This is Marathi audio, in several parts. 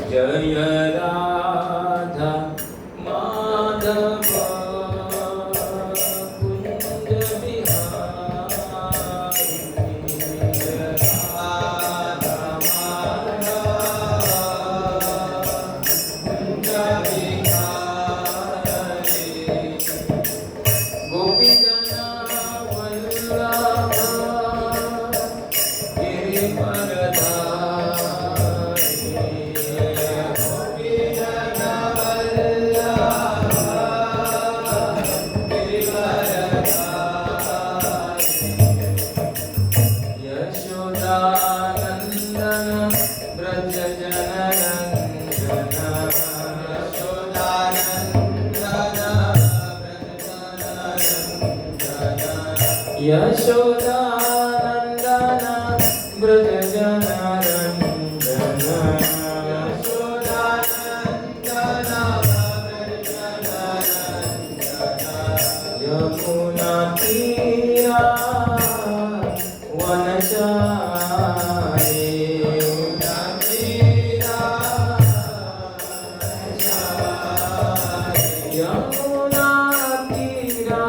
जय राधा माधव कुंज बिहारी जय राधा माधव कुंज बिहारी गोपी जना वल्लभ यशोदानंदन ब्रज जनरंजन यशोदानंदन ब्रज जनरंजन यमुना तीरा वनचारी यमुना तीरा वनचारी यमुना तीरा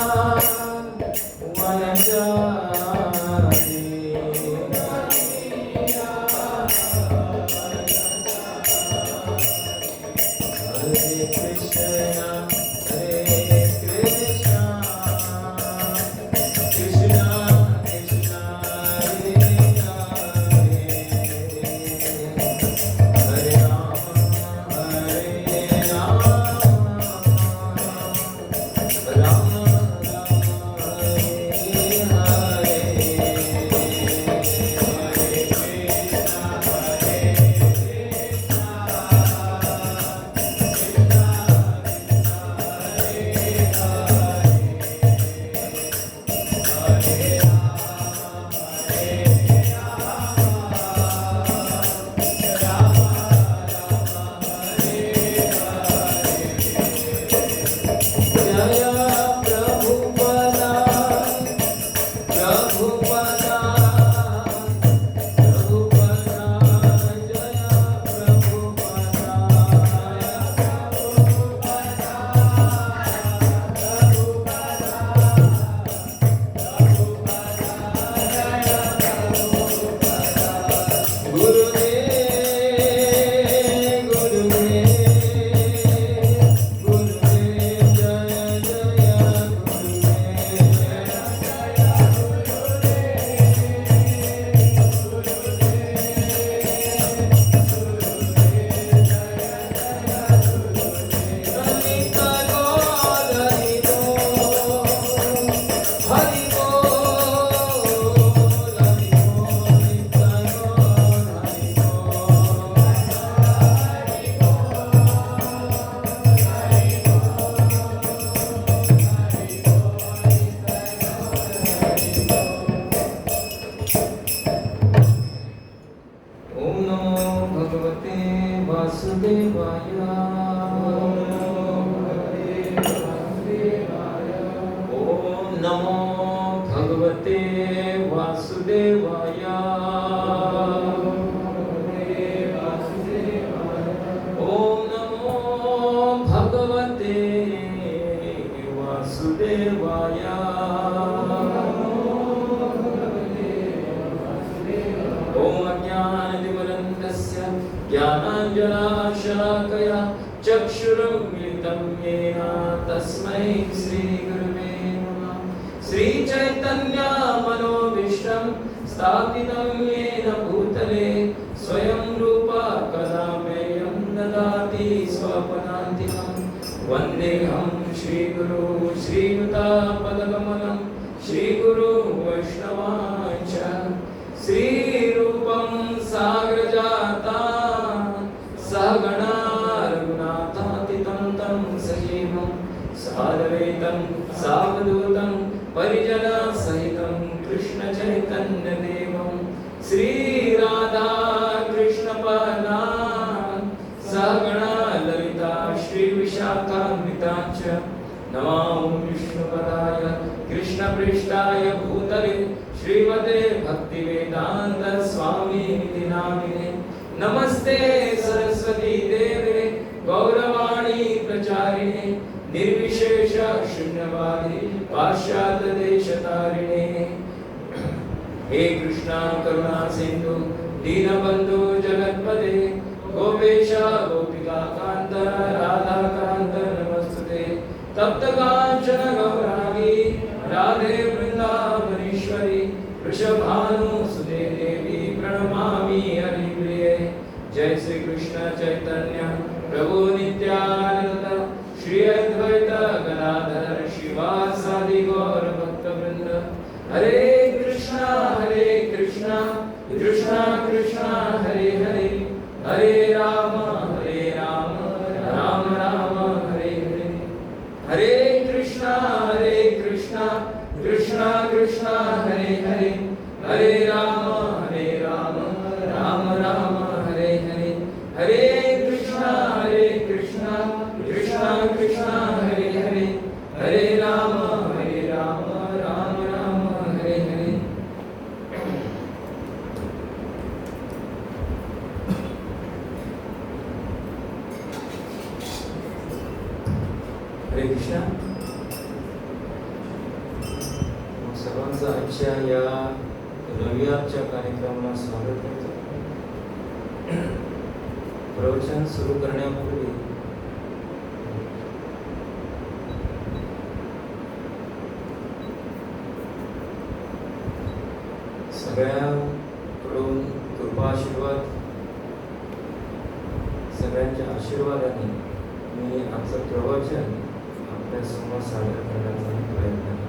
ज्ञानाञ्जनाशलाकया चक्षुरुन्मिलितं येन तस्मै श्रीगुरुवे नमः। श्रीचैतन्यमनोभीष्टं स्थापितं येन भूतले स्वयं रूपा कदा मह्यं ददाति स्वपदान्तिकं। वन्देऽहं श्रीगुरो श्रीयुतापदकमलं श्रीगुरो वैष्णवांश्च श्रीरूपं साग्रजाता सहगणा रघुनाथातितं तं सजीवं साद्वैतं सावधूतं परिजनसहितं कृष्णचैतन्यदेवं श्रीराधा कृष्णपादा सहगणा ललिता श्रीविशाखान्विताश्च नमो विष्णुपदाय कृष्णपृष्ठाय भूतले श्रीमते भक्तिवेदांत स्वामी नामिने नमस्ते सरस्वती निर्विशेष शून्यवादी पाश्चात्य देश तारिणे हे कृष्णा करुणा सिंधु दीनबंधु जगत्पते गोपेश गोपिका कांत राधा कांत नमस्तुते तप्त कांचन गौरांगी राधे वृंदावनेश्वरी वृषभानुसुते देवी प्रणमामि हरिप्रिये जय श्री कृष्ण चैतन्य प्रभु नित्यानंद श्री अद्वैत गदाधर शिवासादि गौर भक्तवृंद हरे कृष्णा कृष्णा कृष्णा हरे हरे हरे राम राम राम हरे हरे हरे कृष्णा कृष्णा कृष्णा हरे हरे हरे राम राम राम हरे हरे हरे कृष्णा कृष्णा कृष्णा हरे हरे हरे राम राम राम हरे हरे हरे कृष्णा सर्वांचं आजच्या या रविवारच्या कार्यक्रमाला स्वागत करतो. प्रवचन सुरू करण्यापूर्वी सगळ्यांकडून कृपा आशीर्वाद सगळ्यांच्या आशीर्वादाने मी आमचं प्रवचन आपल्या समोर सादर करण्याचा प्रयत्न करतो.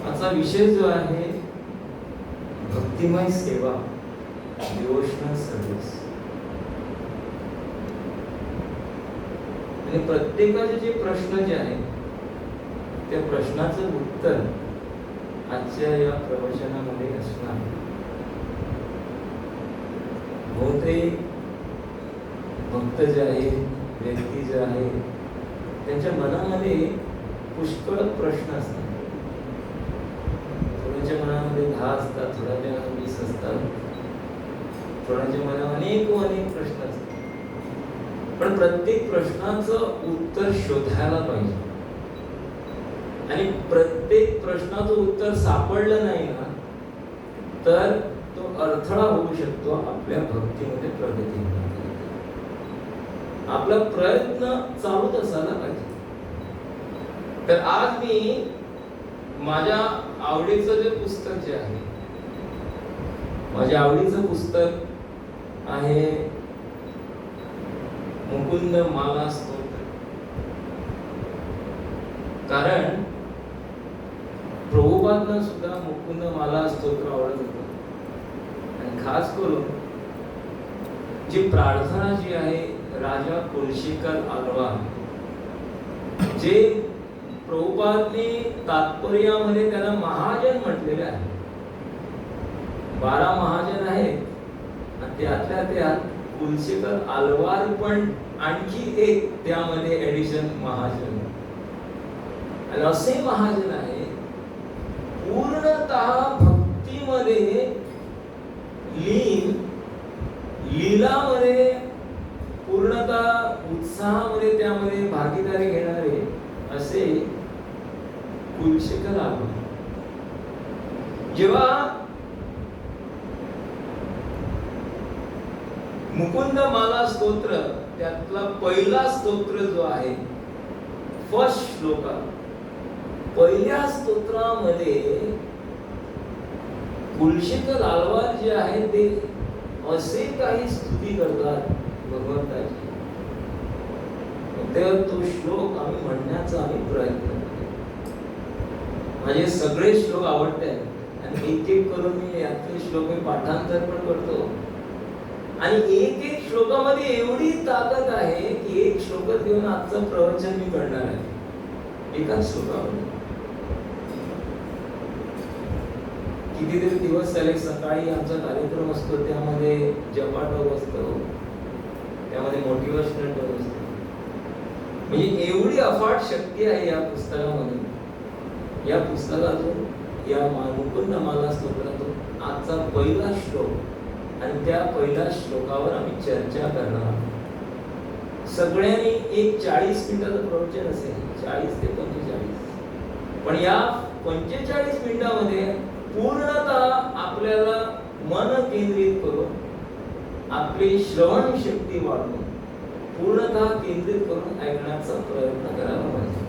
आजचा विषय जो आहे भक्तिमय सेवा, डिवोशनल सर्व्हिस. आणि प्रत्येकाचे जे प्रश्न जे आहेत त्या प्रश्नाचं उत्तर आजच्या या प्रवचनामध्ये असणार. बहुतेक भक्त जे आहेत, व्यक्ती जे आहेत, त्यांच्या मनामध्ये पुष्कळ प्रश्न असतात. थोड्याच्या मनामध्ये 10 असतात, थोड्याच्या 20 असतात, थोड्याच्या मनामध्ये अनेक प्रश्न असतात. पण प्रत्येक प्रश्नाचं उत्तर शोधायला पाहिजे. आणि प्रत्येक प्रश्नाचं उत्तर सापडलं नाही ना तर तो अडथळा होऊ शकतो आपल्या भक्तीमध्ये प्रगती. आपला प्रयत्न चालूच असायला पाहिजे. तर आज मी माझ्या आवडीचं जे पुस्तक जे आहे, माझ्या आवडीचं पुस्तक आहे मुकुंद माला स्तोत्र. कारण प्रभुपादांना सुद्धा मुकुंद माला स्तोत्र आवडत होतं. आणि खास करून जी प्रार्थना जी आहे राजा कुलशेखर आलवार, जे प्रभुपादांनी तात्पर्यामध्ये त्याला महाजन म्हटलेले आहे. 12 महाजन आहेत आणि त्यातल्या त्यात कुलशेखर आलवार पण आणखी एक त्यामध्ये एडिशन महाजन. आणि असे महाजन आहे पूर्णतः भक्तीमध्ये लीन, लीलामध्ये पूर्णतः उत्साहामध्ये त्यामध्ये भागीदारी घेणारे असे कुलशेखर आलवार. जेव्हा मुकुंद माला स्तोत्र त्यातला पहिला स्तोत्र जो आहे, फर्स्ट श्लोक, पहिल्या स्तोत्रामध्ये कुलशेखर आलवार जे आहे ते असे काही स्तुती करतात भगवंताची. तर तो श्लोक आम्ही म्हणण्याचा प्रयत्न करतो. माझे सगळे श्लोक आवडतात आणि एक एक करून मी यातले श्लोक मी पाठांतर पण करतो. आणि एक एक श्लोकामध्ये एवढी ताकद आहे की एक श्लोक घेऊन आजचं प्रवचन मी करणार आहे एकाच श्लोकामध्ये. कितीतरी दिवस झाले सकाळी आमचा कार्यक्रम असतो, त्यामध्ये जपाटक असतो, त्यामध्ये मोटिवेशनल टॉक असतो. म्हणजे एवढी अफाट शक्ती आहे या पुस्तकामध्ये. या पुस्तकातून, या मुकुंद माला स्तोत्रातून आजचा पहिला श्लोक आणि त्या पहिल्या श्लोकावर आम्ही चर्चा करणार आहोत. सगळ्यांनी एक 40 मिनिटाचं प्रवचन असेल, 40 ते 45. पण या 45 मिनिटामध्ये पूर्णतः आपल्याला मन केंद्रित करून आपली श्रवण शक्ती वाढवून पूर्णतः केंद्रित करून ऐकण्याचा प्रयत्न करायला पाहिजे.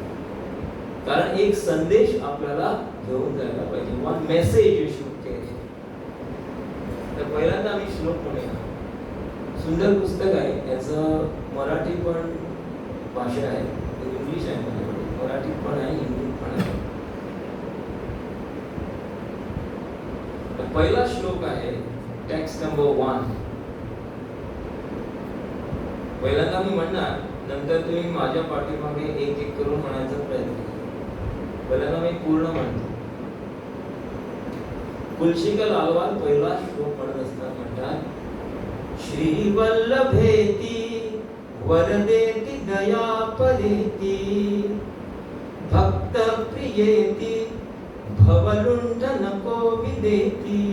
कारण एक संदेश आपल्याला घेऊन जायला पाहिजे. One message you should carry. तर पहिल्यांदा आम्ही श्लोक म्हणूया. सुंदर पुस्तक आहे, याचं मराठी पण भाषा आहे, इंग्लिश आहे, मराठी पण आहे, हिंदी पण आहे. पहिला श्लोक आहे टेक्स्ट नंबर 1. पहिल्यांदा मी म्हणणार, नंतर तुम्ही माझ्या पाठीमागे एक एक करून म्हणायचा प्रयत्न करा. पहिल्यांदा मी पूर्ण म्हणतो. कुलशिका लालवाल पहिला श्लोक म्हणत असताना म्हणतात, श्री वल्लभेती वरदेती दयापदेती भक्त प्रियेती भवलुंठन कोविदेती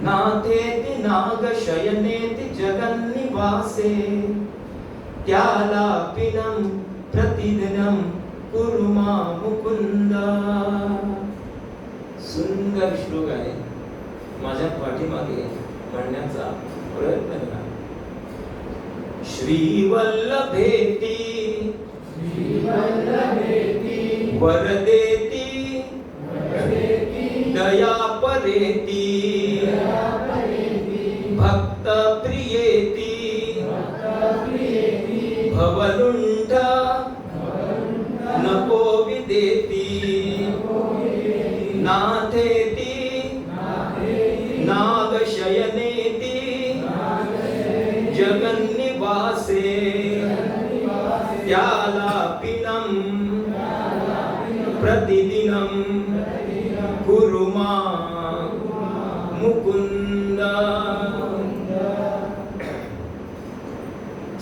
नाथेति नागशयनेति जगन्निवासे त्यालापिनं प्रतिदिनं कुरु मां मुकुंद. सुंदर श्लोक आहे. माझ्या पाठीमागे म्हणण्याचा प्रयत्न करा. श्री वल्लभेती वरदेती दयापरेती भक्त प्रियेती भवलुंठा नको विदेती नाथेती नागशयनेती जगन्निवासे त्यालापिनं प्रतिदिनं कुरु मां मुकुंद.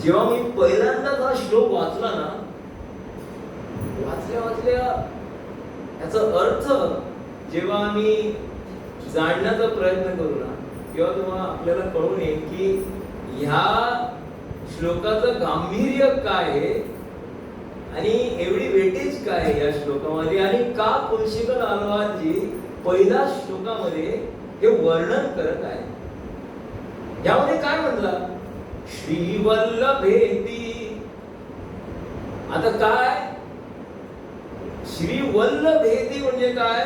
जेव्हा मी पहिल्यांदा हा श्लोक वाचला ना, वाचल्या याचा अर्थ जेव्हा आम्ही जाणण्याचा प्रयत्न करू ना, तेव्हा आपल्याला कळून येईल की ह्या श्लोकाचं गांभीर्य काय आहे आणि एवढी वेटेज काय आहे या श्लोकामध्ये, आणि का कुलशिका लालवालजी पहिल्या श्लोकामध्ये हे वर्णन करत आहे. यामध्ये काय म्हणतात, श्री वल्लभेती. आता काय श्री वल्लभेती म्हणजे काय,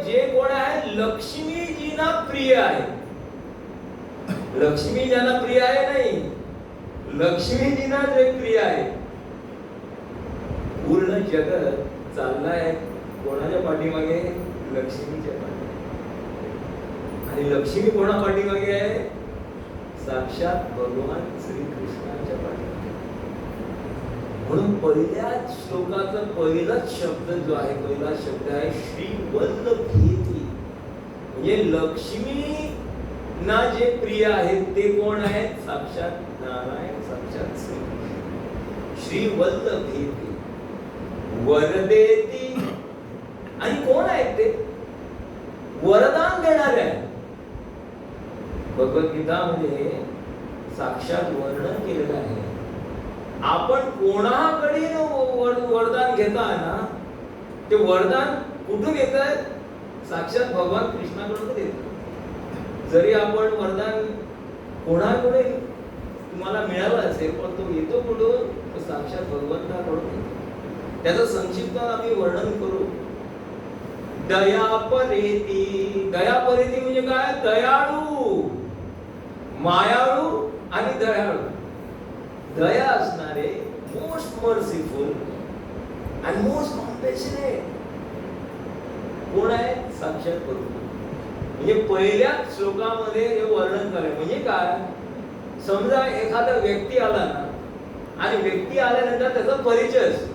जे कोण आहे लक्ष्मीजींना प्रिय आहे. लक्ष्मी ज्यांना प्रिय आहे नाही, लक्ष्मीजींना जे प्रिय आहे. पूर्ण जगत चाललाय कोणाच्या पाठीमागे, लक्ष्मीच्या पाठीमागे. आणि लक्ष्मी कोणा पाठीमागे आहे, साक्षात भगवान श्रीकृष्णाच्या पाठीमागे. म्हणून पहिल्या श्लोकाचा पहिलाच शब्द जो आहे, पहिला शब्द आहे श्री वल्लभेती. म्हणजे लक्ष्मी ना जे प्रिय आहेत ते कोण आहेत, साक्षात नारायण, साक्षात श्रीकृष्ण. श्री वल्लभेती वरदेती. आणि कोण आहेत ते, वरदान देणारे आहेत. भगवद्गीता मध्ये साक्षात वर्णन केलेलं आहे. आपण कोणाकडे वरदान घेताय ना, ते वरदान कुठून येत आहे, साक्षात भगवान कृष्णाकडून येत. जरी आपण वरदान कोणाकडे तुम्हाला मिळालं असेल, पण तो येतो कुठून, तो साक्षात भगवंताकडून येतो. त्याचं संक्षिप्त आम्ही वर्णन करू. दयापरेती. दयापरेती म्हणजे काय, दयाळू, मायाळू आणि दयाळू. दया असणारे, मोस्ट मर्सीफुल आणि मोस्ट कॉम्पॅशनेट कोण आहे, साक्षात भगवान. म्हणजे पहिल्या श्लोकामध्ये हे वर्णन करायचं. म्हणजे काय, समजा एखादा व्यक्ती आला ना, आणि व्यक्ती आल्यानंतर त्याचा परिचय असतो.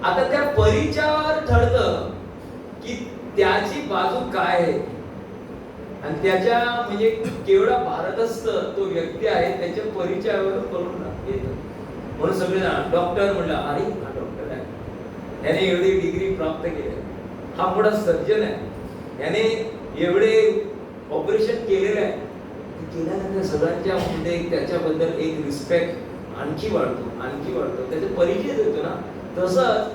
आता त्या परिचयावर ठरतं की त्याची बाजू काय आहे, आणि त्याच्या म्हणजे केवढा भारदस्त तो व्यक्ती आहे त्याच्या परिचयावरून करून येतं. म्हणून सगळे डॉक्टर म्हणलं, अरे हा डॉक्टर आहे, त्याने एवढी डिग्री प्राप्त केली, हा मोठा सर्जन आहे. याने एवढे ऑपरेशन केलेलं आहे, केल्यानंतर सगळ्यांच्या मध्ये त्याच्याबद्दल एक रिस्पेक्ट आणखी वाढतो, त्याचा परिचय देतो ना. तसंच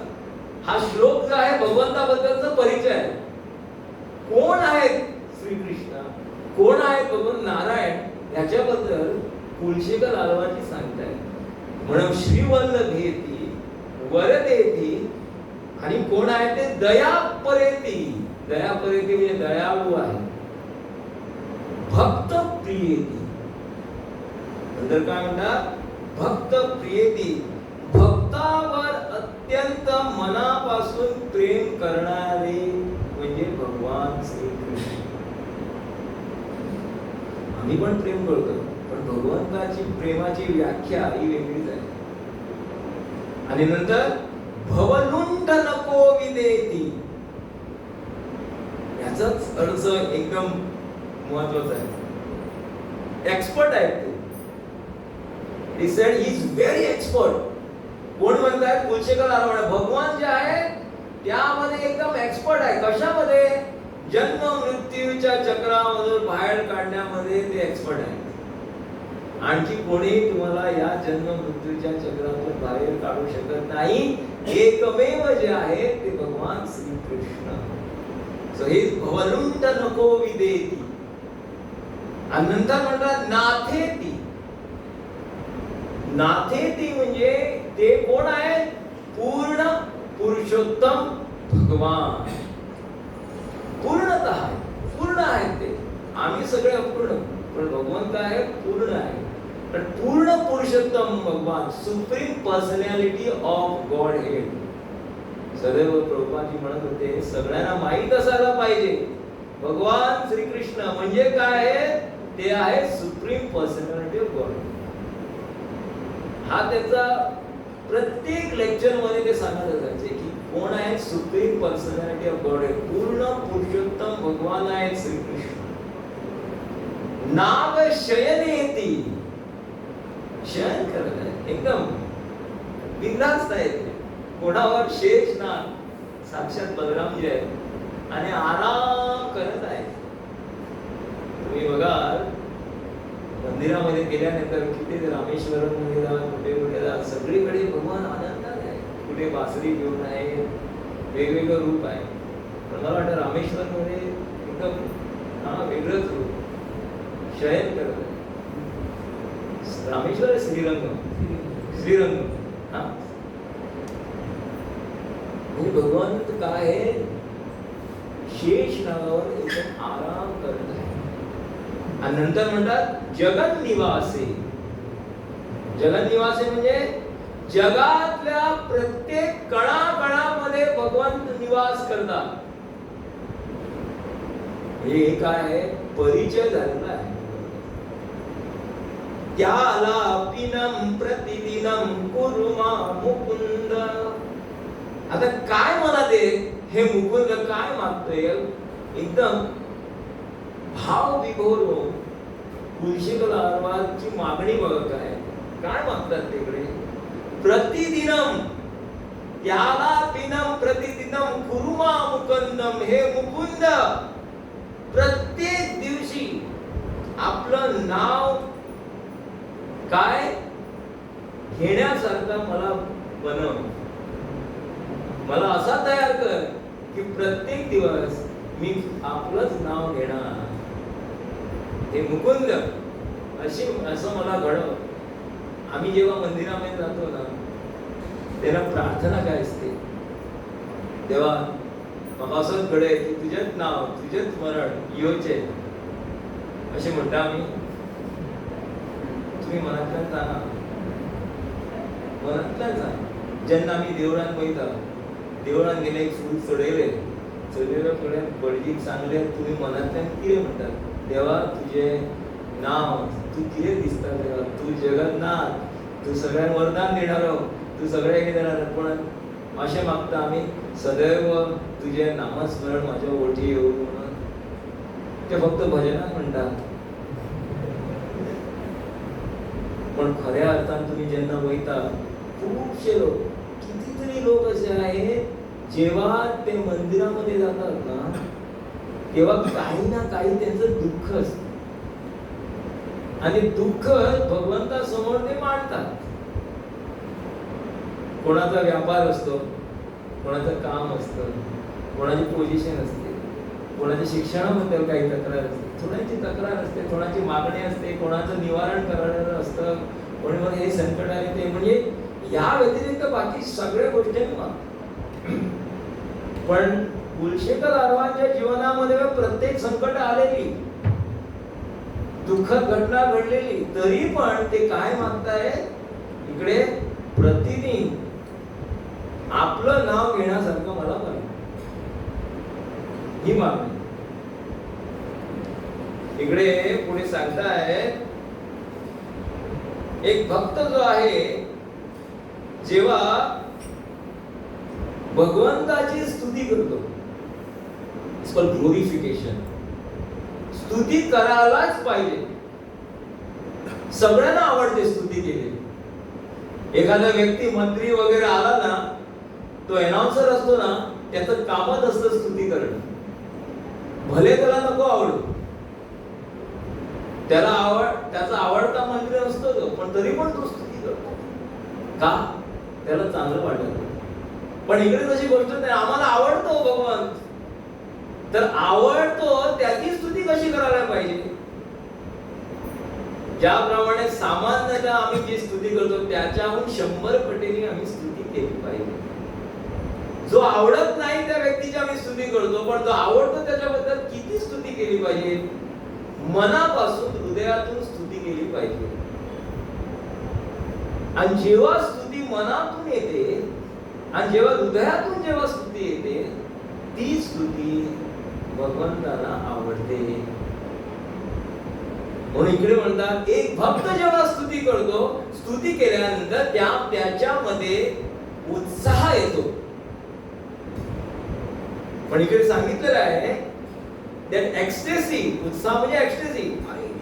हा श्लोक जो आहे भगवंताबद्दलचा परिचय आहे. कोण आहेत श्रीकृष्ण, कोण आहेत भगवान नारायण, याच्याबद्दल कुलशेखर आलवाजी सांगताय. म्हणून श्रीवल्लभेती वरदेती, आणि कोण आहे ते दयापरेती. दयापरेती म्हणजे दयाळू आहे. भक्त प्रियेती, नंतर काय म्हणतात, भक्त प्रियेती, भक्तावर अत्यंत मनापासून प्रेम करणारे म्हणजे भगवान श्रीकृष्ण. आम्ही पण प्रेम करतो, पण भगवंताची प्रेमाची व्याख्या ही वेगळीच आहे. आणि नंतर भवलुंठ नको विदेती, याचाच अर्थ एकदम महत्वाचा आहे. एक्सपर्ट आहे ते. He said he is very expert. कोण म्हणतात, कुलशेखर आलवाजी. भगवान जे आहे त्यामध्ये एकदम एक्सपर्ट आहे. कशामध्ये? जन्म मृत्यूच्या चक्रामधून बाहेर काढण्यामध्ये ते एक्सपर्ट आहे. आणखी कोणी तुम्हाला या जन्म मृत्यूच्या चक्रातून बाहेर काढू शकत नाही. एकमेव जे आहे ते भगवान श्रीकृष्ण. सो हे भवलुंठ नको विदेती. आणि नंतर म्हणतात नाथेती. नाथेती म्हणजे ते कोण आहे? पूर्ण पुरुषोत्तम भगवान. पूर्णतः पूर्ण आहेत ते. आम्ही सगळे अपूर्ण, पण भगवंत आहे पूर्ण आहे. पण पूर्ण पुरुषोत्तम भगवान, supreme personality of God head. सदैव प्रभुपादजी म्हणत होते, सगळ्यांना माहित असायला पाहिजे भगवान श्रीकृष्ण म्हणजे काय आहे. ते आहे सुप्रीम पर्सनॅलिटी ऑफ गॉड. हा त्याचा प्रत्येक लेक्चर मध्ये ते सांगत असायचे की कोण आहे सुप्रीम पर्सनॅलिटी ऑफ गॉड. पूर्ण पुरुषोत्तम भगवान आहे श्रीकृष्ण. नाग शयनेती, शयन करत आहे, एकदम बिनधास्त आहे. कोणावर शेष नाग साक्षात बलरामजी आहेत आणि आराम करत आहे. तुम्ही बघाल मंदिरामध्ये गेल्यानंतर किती रामेश्वरम मध्ये जा, कुठे कुठे जा, सगळीकडे भगवान आनंदात आहे. कुठे बासरी घेऊन आहे, वेगवेगळं रूप आहे. पण मला वाटतं रामेश्वर मध्ये एकदम वेगळंच रूप, शयन करत आहे. रामेश्वर श्रीरंग, हा म्हणजे भगवान काय आहे, शेष नागावर एकदम आराम करत आहे. आणि नंतर म्हणतात जगन निवासी. जगन निवासी म्हणजे जगातल्या प्रत्येक कणाकणामध्ये भगवंत निवास करतात. हे काय आहे, परिचय झालेला आहे. त्यालापिनम प्रतिदिनम कुरुमा मुकुंद. आता काय मला दे, हे मुकुंद काय मागतोय, एकदम भाव विभोर होऊन कुलशेखर आलवाजीची मागणी बघत आहे. काय मागतात तिकडे? प्रतिदिनम, त्यालापिनम प्रतिदिनम कुरुमा मुकुंदम. हे मुकुंद प्रत्येक दिवशी आपलं नाव काय घेण्यासारखं मला बनव. मला असा तयार कर की प्रत्येक दिवस मी आपलंच नाव घेणार. हे मुकुंद असं मला घडव. आम्ही जेव्हा मंदिरामध्ये जातो ना, तेव्हा प्रार्थना काय असते, तेव्हा मग असंच घडे की तुझेच नाव, तुझेच स्मरण योचे असे म्हणता आम्ही. तुम्ही मनातल्या जाणा, मनातल्या जा. ज्यांना आम्ही देवळात वयता, देवळात गेले फूल चढयले फुड्यात बळजीक सांगले, तुम्ही मनातल्यान कितें म्हणटात, देवा तुझे नाव, तू कितें दिसता देवा, तू जगन्नाथ, तू सगळ्यांक वरदान देणारो, तू सगळ्यांक देणारो. पण अशें मागता आमी सदैव तुझे नामस्मरण माझ्या ओठी येऊ म्हणून. ते फक्त भजनात म्हणतात. पण खऱ्या अर्थान तुम्ही जेव्हा वयता, खूपशे लोक, कितीतरी लोक असे आहेत, जेव्हा ते मंदिरामध्ये जातात ना, तेव्हा काही ना काही त्यांचं दुःख असतं आणि दुःख भगवंतासमोर ते मांडतात. कोणाचा व्यापार असतो, कोणाचं काम असतं, कोणाची पोझिशन असते, कोणाच्या शिक्षणाबद्दल काही तक्रार असते, कोणाची तक्रार असते, कोणाची मागणी असते, कोणाचं निवारण करणारं असतं, कोणी म्हणजे हे संकट आले ते, म्हणजे या व्यतिरिक्त बाकी सगळ्या गोष्टी पण कुलशेखर आरवांच्या जीवनामध्ये प्रत्येक संकट आलेली, दुःखद घटना घडलेली, तरी पण ते काय मागताय इकडे, प्रतिदिन आपलं नाव घेण्यासारखं मला बघा, ही मागणी. इकडे पुढे सांगताय एक भक्त जो आहे जेव्हा भगवंताची स्तुती करतो, ग्लोरिफिकेशन, स्तुती करायलाच पाहिजे. सगळ्यांना आवडते स्तुती केली. एखादा व्यक्ती मंत्री वगैरे आला ना, तो अनाउन्सर असतो ना, त्याचं कामच असतं स्तुती करणं. भले त्याला नको आवडू, त्याचा आवडता मंत्री असतो तो, पण तरी पण तो स्तुती करतो का, त्याला चांगलं वाटत. पण इकडे तशी गोष्ट नाही, आम्हाला आवडतो भगवान, तर आवडतो त्याची स्तुती कशी करायला पाहिजे. ज्याप्रमाणे सामान्यतः आम्ही जी स्तुती करतो त्याच्याहून 100 पटीने आम्ही स्तुती केली पाहिजे. जो आवडत नाही त्या व्यक्तीची आम्ही स्तुती करतो, पण जो आवडतो त्याच्याबद्दल किती स्तुती केली पाहिजे, मनापासून हृदयातून स्तुती केली पाहिजे. आणि जेव्हा स्तुती मनातून येते आणि जेव्हा हृदयातून जेव्हा स्तुती येते, ती स्तुती भगवंताला आवडते. म्हणून इकडे म्हणतात एक भक्त जेव्हा स्तुती करतो, स्तुती केल्यानंतर त्याच्यामध्ये उत्साह येतो. पण इकडे सांगितलेलं आहे that ecstasy, उत्साह म्हणजे ecstasy,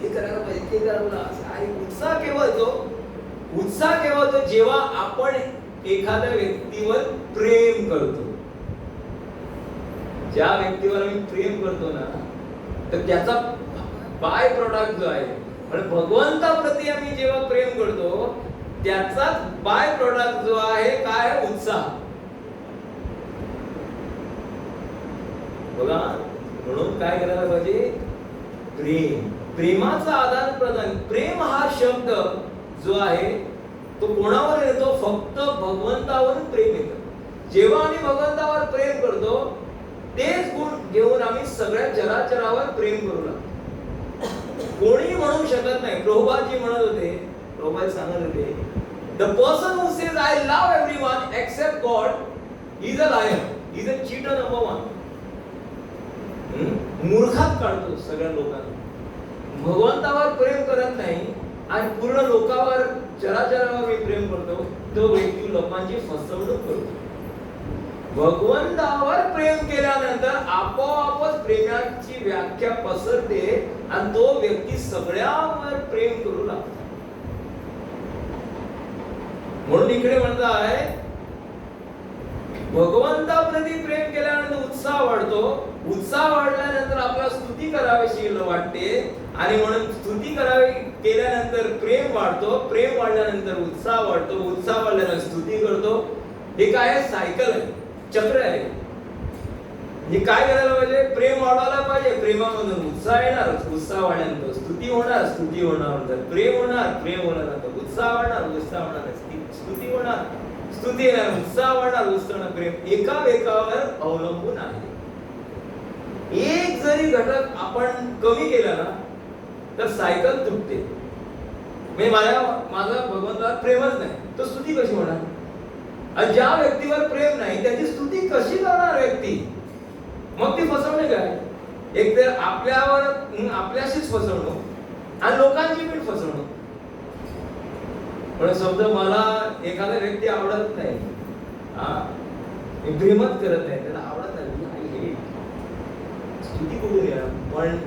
हे करायला पाहिजे, ते करायला पाहिजे. उत्साह केव्हा येतो, उत्साह केव्हा येतो, जेव्हा आपण एखाद्या व्यक्तीवर प्रेम करतो. ज्या व्यक्तीवर आम्ही प्रेम करतो ना, तर त्याचा बाय प्रोडक्ट जो आहे, पण भगवंताप्रती आम्ही जेव्हा प्रेम करतो त्याचा बाय प्रोडक्ट जो आहे काय, उत्साह. बघा, म्हणून काय करायला पाहिजे, प्रेम, प्रेमाचा आदान प्रदान. प्रेम हा शब्द जो आहे तो कोणावर येतो, फक्त भगवंतावर प्रेम येतं. जेव्हा आम्ही भगवंतावर प्रेम करतो तेच गुण घेऊन आम्ही सगळ्या चराचरावर प्रेम करू लागतो. कोणी म्हणू शकत नाही. प्रभुपादजी म्हणत होते, प्रभुपाद सांगत होते, the person who says I love everyone except God is a liar, is a cheater number 1. मूर्खात काढतो सगळ्या लोकांना. भगवंतावर प्रेम करत नाही आणि पूर्ण लोकांवर चराचरावर मी प्रेम करतो, तो व्यक्ती लोकांची फसवणूक करतो. भगवंतावर प्रेम केल्यानंतर आपोआपच प्रेमाची व्याख्या पसरते आणि तो व्यक्ती सगळ्यावर प्रेम करू लागतो. म्हणून इकडे म्हणताय भगवंताप्रती प्रेम केल्यानंतर उत्साह वाढतो. उत्साह वाढल्यानंतर आपल्याला स्तुती करावीशी वाटते आणि म्हणून स्तुती करावी केल्यानंतर प्रेम वाढतो. प्रेम वाढल्यानंतर उत्साह वाढतो. उत्साह वाढल्यानंतर स्तुती करतो. हे काय आहे, सायकल आहे, चक्र आहे. हे काय करायला पाहिजे, प्रेम वाढवायला पाहिजे. प्रेमामधून उत्साह येणार, उत्साह वाढल्यानंतर स्तुती होणार, स्तुती होणार, प्रेम होणार, प्रेम होणार, उत्साह वाढणार, उत्साह होणार, स्तुती होणार, स्तुती येणार, उत्साह वाढणार, उत्साह, प्रेम एकावर अवलंबून आहे. एक जरी घटक आपण कमी केला ना तर सायकल तुटते. म्हणजे माझा भगवंतावर प्रेमच नाही, तर स्तुती कशी होणार. आणि ज्या व्यक्तीवर प्रेम नाही त्याची स्तुती कशी करणार व्यक्ती, मग ती फसवणूक आहे. एक तर आपल्याशीच फसवणूक आणि लोकांची पण फसवणूक. पण समजा मला एखादा व्यक्ती आवडत नाही, प्रेमच करत नाही, त्याला आवडत नाही, स्तुती कुठून येणार. पण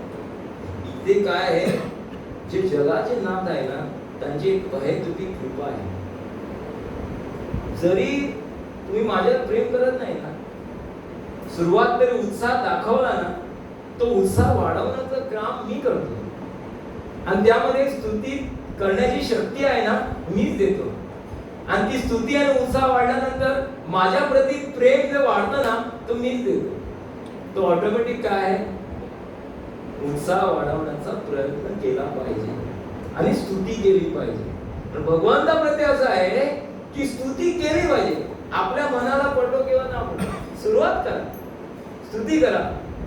इथे काय आहे, जे जगाचे नाथ आहे ना त्यांची एक अहेतुकी कृपा आहे. जरी तुम्ही माझ्यावर प्रेम करत नाही ना, सुरुवात तरी उत्साह दाखवला ना, तो उत्साह वाढवण्याचं काम मी करतो आणि त्यामध्ये स्तुती करण्याची शक्ती आहे ना मीच देतो. आणि ती स्तुती आणि उत्साह वाढल्यानंतर माझ्या प्रती प्रेम जे वाढतं ना तो मीच देतो. तो ऑटोमॅटिक काय आहे, उत्साह वाढवण्याचा प्रयत्न केला पाहिजे आणि स्तुती केली पाहिजे. पण भगवंताप्रती असं आहे की स्तुती केली पाहिजे. आपल्या मनाला पडतो किंवा ना पडतो, सुरुवात करा, स्तुती करा,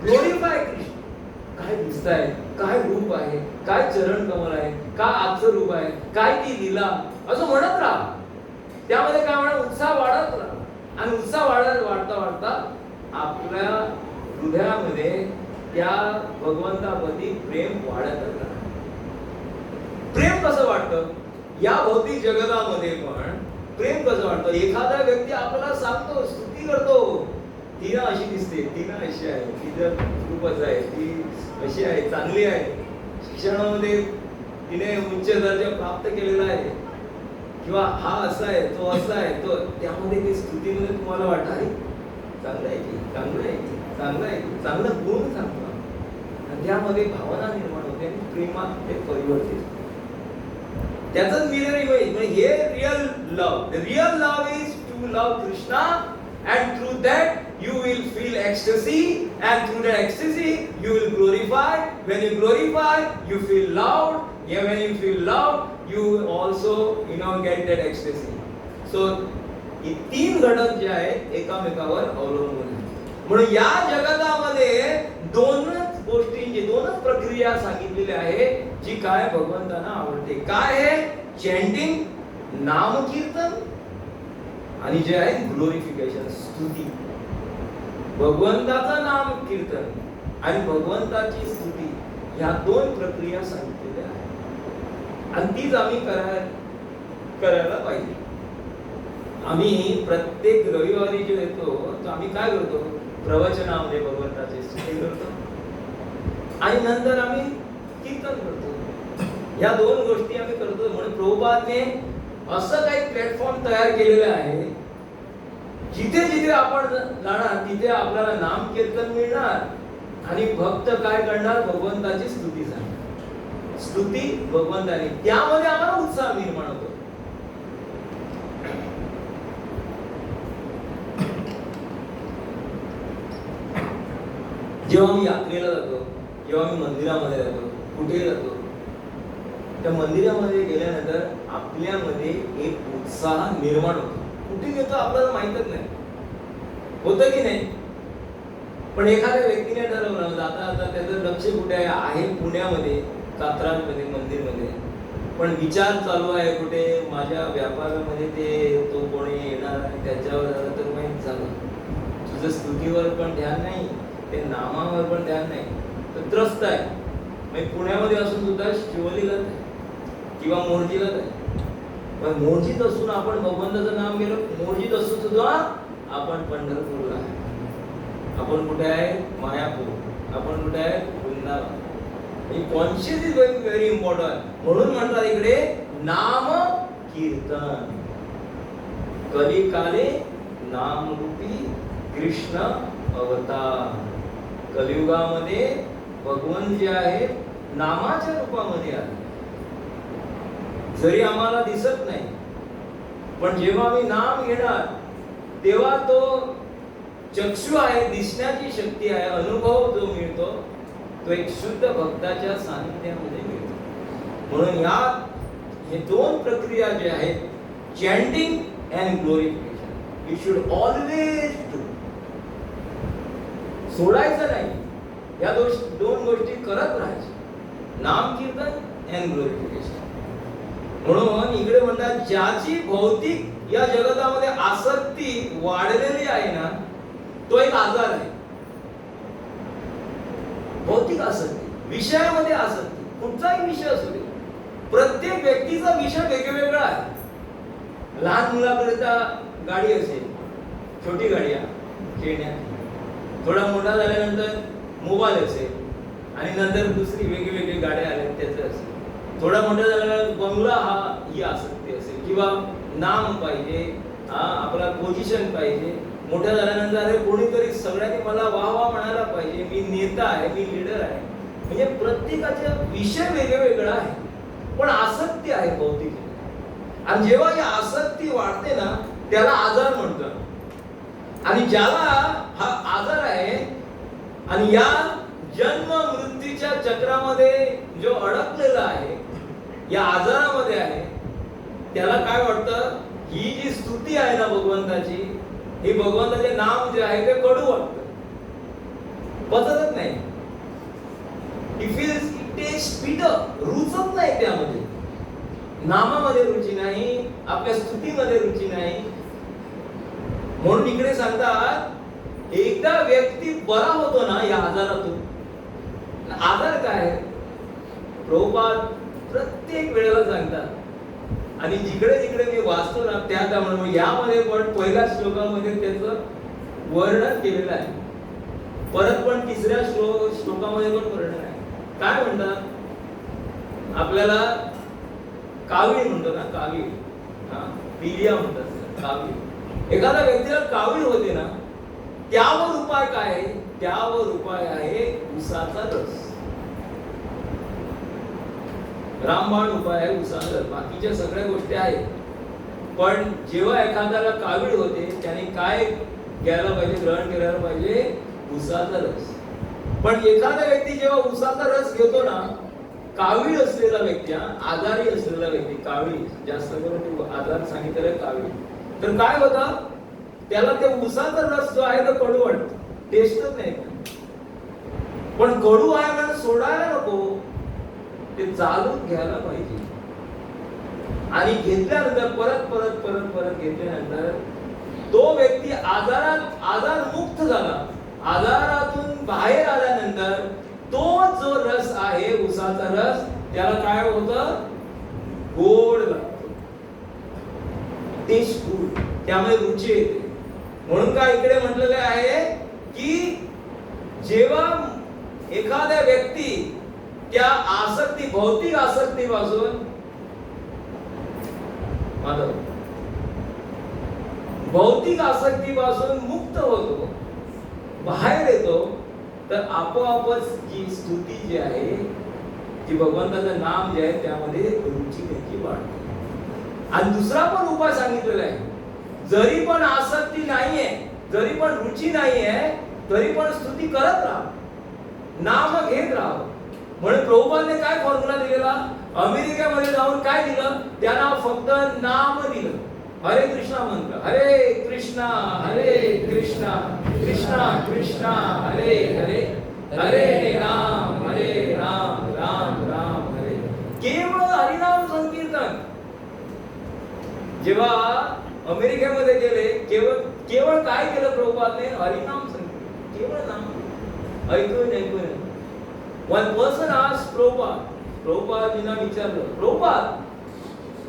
ग्लोरीफाय कृष्ण. काय दिसतंय, काय रूप आहे, काय चरण कमल आहे, काय आजचं रूप आहे, काय ती लीला, असं म्हणत राहा. त्यामध्ये काय म्हणा, उत्साह वाढत राहा आणि उत्साह वाढता वाढता आपल्या हृदयामध्ये त्या भगवंताप्रती प्रेम वाढतच राहतं. प्रेम कसं वाटतं या भौतिक जगतामध्ये, पण प्रेम कसं वाटतं, एखादा व्यक्ती आपल्याला सांगतो, स्तुती करतो, ती ना अशी दिसते, ती ना अशी आहे, तिचं खूपच आहे, ती अशी आहे, चांगली आहे, शिक्षणामध्ये तिने उच्च दर्जा प्राप्त केलेला आहे, किंवा हा असा आहे, तो असा आहे, तो त्यामध्ये ती स्तुतीमध्ये तुम्हाला वाटतं अरे चांगलं आहे की, चांगलं आहे की, चांगलं आहे की, चांगलं गुण सांगतो आणि त्यामध्ये भावना निर्माण होते आणि प्रेमात ते परिवर्तित. त्याचंच मिरर इमेज म्हणजे हे real love. The real love is to love Krishna and through that you will feel ecstasy and through that ecstasy you will glorify. When you glorify you feel loved. Yeah, when you feel loved you also get that ecstasy. So हे तीन घटक जे आहेत एकामेकावर अवलंबून आहेत. म्हणून या जगतामध्ये दोनच गोष्टींची, दोनच प्रक्रिया सांगितलेल्या आहेत जी काय भगवंतांना आवडते. काय आहे, चॅन्टिंग, नामकीर्तन, आणि जे आहे ग्लोरिफिकेशन, स्तुती. भगवंताचं नाम कीर्तन आणि भगवंताची स्तुती ह्या दोन प्रक्रिया सांगितलेल्या आहेत आणि तीच आम्ही करायला पाहिजे. आम्ही प्रत्येक रविवारी जे येतो तो आम्ही काय करतो, प्रवचनामध्ये भगवंताची स्तुती करतो आणि नंतर आम्ही कीर्तन करतो. या दोन गोष्टी आम्ही करतो. म्हणून प्रभुपादने असं काही प्लॅटफॉर्म तयार केलेलं आहे जिथे जिथे आपण जाणार तिथे आपल्याला नाम कीर्तन मिळणार आणि भक्त काय करणार, भगवंताची स्तुती सांगणार. स्तुती भगवंताने, त्यामध्ये आम्हाला उत्साह निर्माण होतो. जेव्हा मी यात्रेला जातो, जेव्हा मी मंदिरामध्ये जातो, कुठे जातो, त्या मंदिरामध्ये गेल्यानंतर आपल्यामध्ये एक उत्साह निर्माण होतो. कुठे येतो आपल्याला माहितच नाही, होतं की नाही. पण एखाद्या व्यक्तीने ठरवलं जाता जाता त्याचं लक्ष कुठे आहे, पुण्यामध्ये कात्रामध्ये मंदिरमध्ये, पण विचार चालू आहे कुठे माझ्या व्यापारामध्ये, ते तो कोणी येणार आणि त्याच्यावर झालं तर माहीत झालं. तुझं स्तुतीवर पण ध्यान नाही, ते नामावर पण ध्यान नाही, तर त्रस्त आहे. म्हणजे पुण्यामध्ये असून सुद्धा शिवलीला किंवा मोर्जीला आहे. पण मोर्जीत असून आपण भगवंताचं नाम घेलो, मोर्जीत असून सुद्धा आपण पंढरपूरला आहे, आपण कुठे आहे, मायापूर, आपण कुठे आहे, Vrindavan. Conscious is very important. म्हणून म्हणतात इकडे नाम कीर्तन, कलिकाले नामरूपी कृष्ण अवतार. कलियुगामध्ये भगवान जे आहे नामाच्या रूपामध्ये आहे. जरी आम्हाला दिसत नाही, पण जेव्हा आम्ही नाम घेणार तेव्हा तो चक्षु आहे, दिसण्याची शक्ती आहे, अनुभव जो मिळतो तो एक शुद्ध भक्ताच्या सानिध्यामध्ये मिळतो. म्हणून हे दोन प्रक्रिया जे आहेत, chanting and glorification, you should always do. सोडायचं नाही, या दोन गोष्टी करत राहायच्या, नाम कीर्तन अँड ग्लोरिफिकेशन. म्हणून इकडे म्हणतात ज्याची भौतिक या जगतामध्ये आसक्ती वाढलेली आहे ना, तो एक आजार आहे. भौतिक आसक्ती, विषयामध्ये आसक्ती, कुठचाही विषय असू दे, प्रत्येक व्यक्तीचा विषय वेगवेगळा आहे. लहान मुलाकरिता गाडी असेल, छोटी गाडी खेळण्याची, थोडा मोठा झाल्यानंतर मोबाईल असेल आणि नंतर दुसरी वेगवेगळी गाड्या आल्या त्याचं असेल. थोडा मोठा झाल्यानंतर बंगला ही आसक्ती असेल, किंवा नाम पाहिजे, आपला पोझिशन पाहिजे. मोठ्या झाल्यानंतर अरे कोणीतरी सगळ्यांनी मला वाह वाह म्हणायला पाहिजे, मी नेता आहे, मी लीडर आहे. म्हणजे प्रत्येकाचा विषय वेगवेगळा आहे, पण आसक्ती आहे भौतिक. आणि जेव्हा ही आसक्ती वाढते ना, त्याला आजार म्हणतात. आणि ज्याला हा आजार आहे आणि या जन्म मृत्यूच्या चक्रामध्ये जो अडकलेला आहे, या आजारामध्ये आहे, त्याला काय वाटतं, ही जी स्तुती आहे ना भगवंताची, हे भगवंताचे नाम जे आहे ते कडू वाटतं, पचतच नाही. He feels it tastes bitter, रुचत नाही त्यामध्ये. नामामध्ये रुची नाही, आपल्या स्तुतीमध्ये रुची नाही. म्हणून इकडे सांगतात, एकदा व्यक्ती बरा होतो ना या आजारातून. आजार काय? प्रभुपाद प्रत्येक वेळेला सांगतात, आणि जिकडे जिकडे मी वाचतो ना त्यामुळे यामध्ये पण पहिल्या श्लोकामध्ये त्याचं वर्णन केलेलं आहे, परत पण तिसऱ्या श्लोकामध्ये पण वर्णन आहे. काय म्हणतात, आपल्याला कावीळ म्हणतो ना, कावीळ, पिलिया म्हणतात कावीळ. एखाद्या व्यक्तीला कावीळ होते ना, त्यावर उपाय काय आहे? त्यावर उपाय आहे उसाचा रस. रामबाण उपाय आहे उसाचा रस. बाकीच्या सगळ्या गोष्टी आहेत, पण जेव्हा एखाद्याला कावीळ होते त्याने काय घ्यायला पाहिजे, ग्रहण करायला पाहिजे? उसाचा रस. पण एखादा व्यक्ती जेव्हा उसाचा रस घेतो ना, कावीळ असलेला व्यक्ती, आजारी असलेला व्यक्ती, कावीळ जास्त करून आजार सांगितलेला कावीळ, तर काय होतं, त्याला ते उसाचा रस जो आहे तो कडू वाटतो, टेस्टच नाही. पण कडू आहे म्हणून सोडायला नको, ते चालून घ्यायला पाहिजे. आणि घेतल्यानंतर परत परत परत परत घेतल्यानंतर तो व्यक्ती आजार मुक्त झाला. आजारातून बाहेर आल्यानंतर तो जो रस आहे उसाचा रस, त्याला काय होतं, गोड लागतो, टेस्ट गुड, त्यामुळे रुची येते. म्हणून काय इकडे म्हटलेले आहे की जेव्हा एखाद्या व्यक्ती त्या आसक्ती, भौतिक आसक्तीपासून, भौतिक आसक्तीपासून मुक्त होतो, बाहेर येतो, तर आपोआपच जी स्तुती जी आहे, जी भगवंताचं नाम जे आहे, त्यामध्ये रुची त्याची वाढते. आणि दुसरा पण उपाय सांगितलेला आहे, जरी पण आसक्ती नाहीये, जरी पण रुची नाहीये, तरी पण स्तुती करत राहा, नाम घेत राहा. म्हणून प्रभुपादाने काय फॉर्म्युला दिलेला, अमेरिकेमध्ये जाऊन काय दिलं, त्यांना फक्त नाम दिलं, हरे कृष्णा मंत्र, हरे कृष्णा कृष्णा कृष्णा हरे हरे, हरे राम राम राम हरे. केवळ हरिनाम संकीर्तन. जेव्हा अमेरिकेमध्ये गेले, केवळ काय केलं प्रभुपादाने, हरिनाम संकीर्तन, केवळ नाम ऐकून. One person asked प्रभुपादांना विचारलं, प्रभुपाद,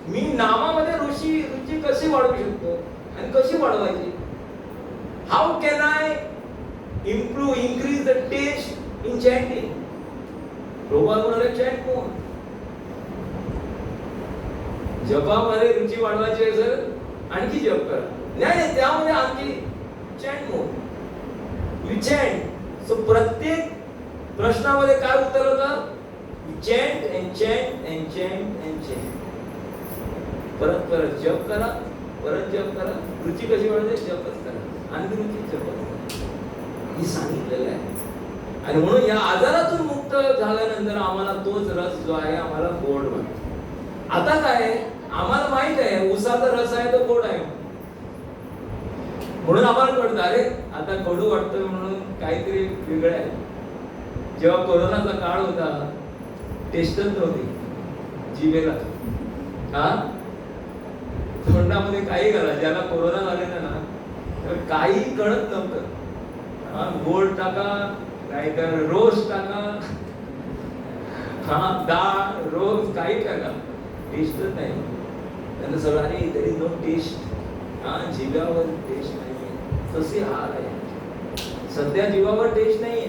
मी नामामध्ये रुची कशी वाढवू शकतो आणि कशी वाढवायची? How can I increase the taste in chanting? Prabhupada म्हणाले, चॅन्ट मोर. जपामध्ये रुची वाढवायची असेल, आणखी जप करा. नाही, त्यामध्ये आणखी chant more, you chant. So प्रत्येक प्रश्नामध्ये काय उत्तर होतं, chant and chant and chant and chant. परत परत जप करा, परत जप करा. रुची कशी वाढते, जपच करा, आणि रुची जपच करा, हे सांगितलेलं आहे. आणि म्हणून या आजारातून मुक्त झाल्यानंतर आम्हाला तोच रस जो आहे आम्हाला गोड वाटतो. आता काय, आम्हाला माहित आहे उसाचा रस आहे तो गोड आहे, म्हणून आम्हाला कळतं, अरे आता कडू वाटतं म्हणून काहीतरी वेगळं आहे. जेव्हा कोरोनाचा काळ होता, टेस्टच नव्हती जिभेला, तोंडामध्ये काही घाला. ज्याला कोरोना झालेला ना, तर काही कळत नव्हतं. गोड टाका, नाहीतर रोज टाका, डाळ रोज काही टाका, टेस्टच नाही. त्यांना सगळ्यांनी तरी नो टेस्ट, जिभेवर टेस्ट नाहीये. तसे हाल आहे सध्या, जीवावर टेस्ट नाहीये.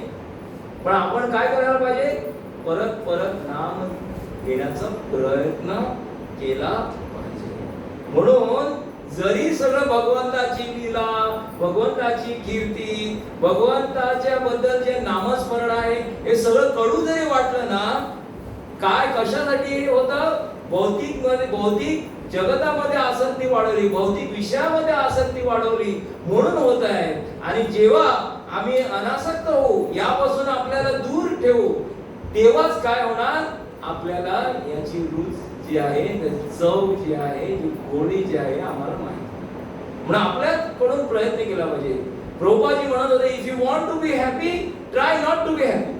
पण आपण काय करायला पाहिजे, परत परत नाम घेण्याचा प्रयत्न केला पाहिजे. म्हणून जरी सगळं भगवंताची लीला, भगवंताची कीर्ती, भगवंताच्या बद्दल जे नामस्मरण आहे हे सगळं कडू जरी वाटलं ना, काय कशासाठी होतं? भौतिक जगतामध्ये आसक्ती वाढवली, भौतिक विषयामध्ये आसक्ती वाढवली म्हणून होत आहे. आणि जेव्हा आम्ही अनासक्त होऊ, यापासून आपल्याला दूर ठेवू, तेव्हाच काय होणार? आपल्याला याची रुच जी आहे, चव जी आहे, जी गोडी जी आहे आम्हाला माहिती. म्हणून आपल्याकडून प्रयत्न केला पाहिजे. प्रभुपादजी म्हणत होते, if you want to be happy, try not to be happy.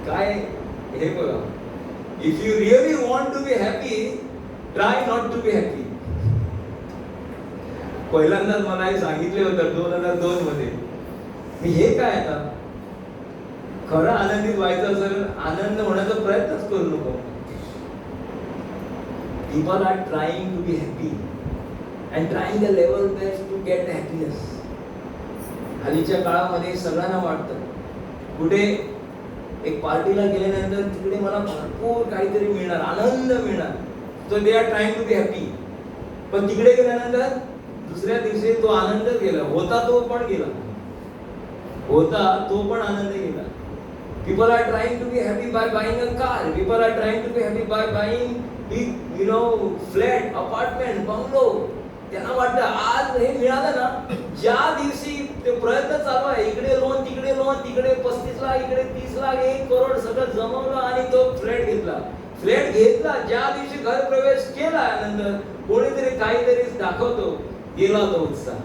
काय हे बघा, if you really want to be happy, try not to be happy. पहिल्यांदाच मला हे सांगितले होतं 2002 मध्ये. मी हे काय आता खरं आनंदित व्हायचं असेल, आनंद होण्याचा प्रयत्नच करू नको. People are trying to be happy and trying the level best to get happiness. हल्लीच्या काळामध्ये सगळ्यांना वाटतं कुठे एक पार्टीला गेल्यानंतर तिकडे मला भरपूर काहीतरी मिळणार, आनंद मिळणार, so they are trying to be happy. पण तिकडे गेल्यानंतर दुसऱ्या दिवशी तो आनंद गेला, होता तो पण गेला, होता तो पण आनंद गेला. People are trying to be happy by buying a car. People are trying to be happy by buying big, flat, apartment, bungalow. त्यांना वाटतं आज हे मिळालं ना, ज्या दिवशी ते प्रयत्न चालू आहे, इकडे लोन तिकडे 35 लाख, इकडे 30 लाख, 1 करोड सगळं जमवलं आणि तो फ्लॅट घेतला. ज्या दिवशी घर प्रवेश केला नंतर कोणीतरी काहीतरी दाखवतो, गेला तो उत्साह.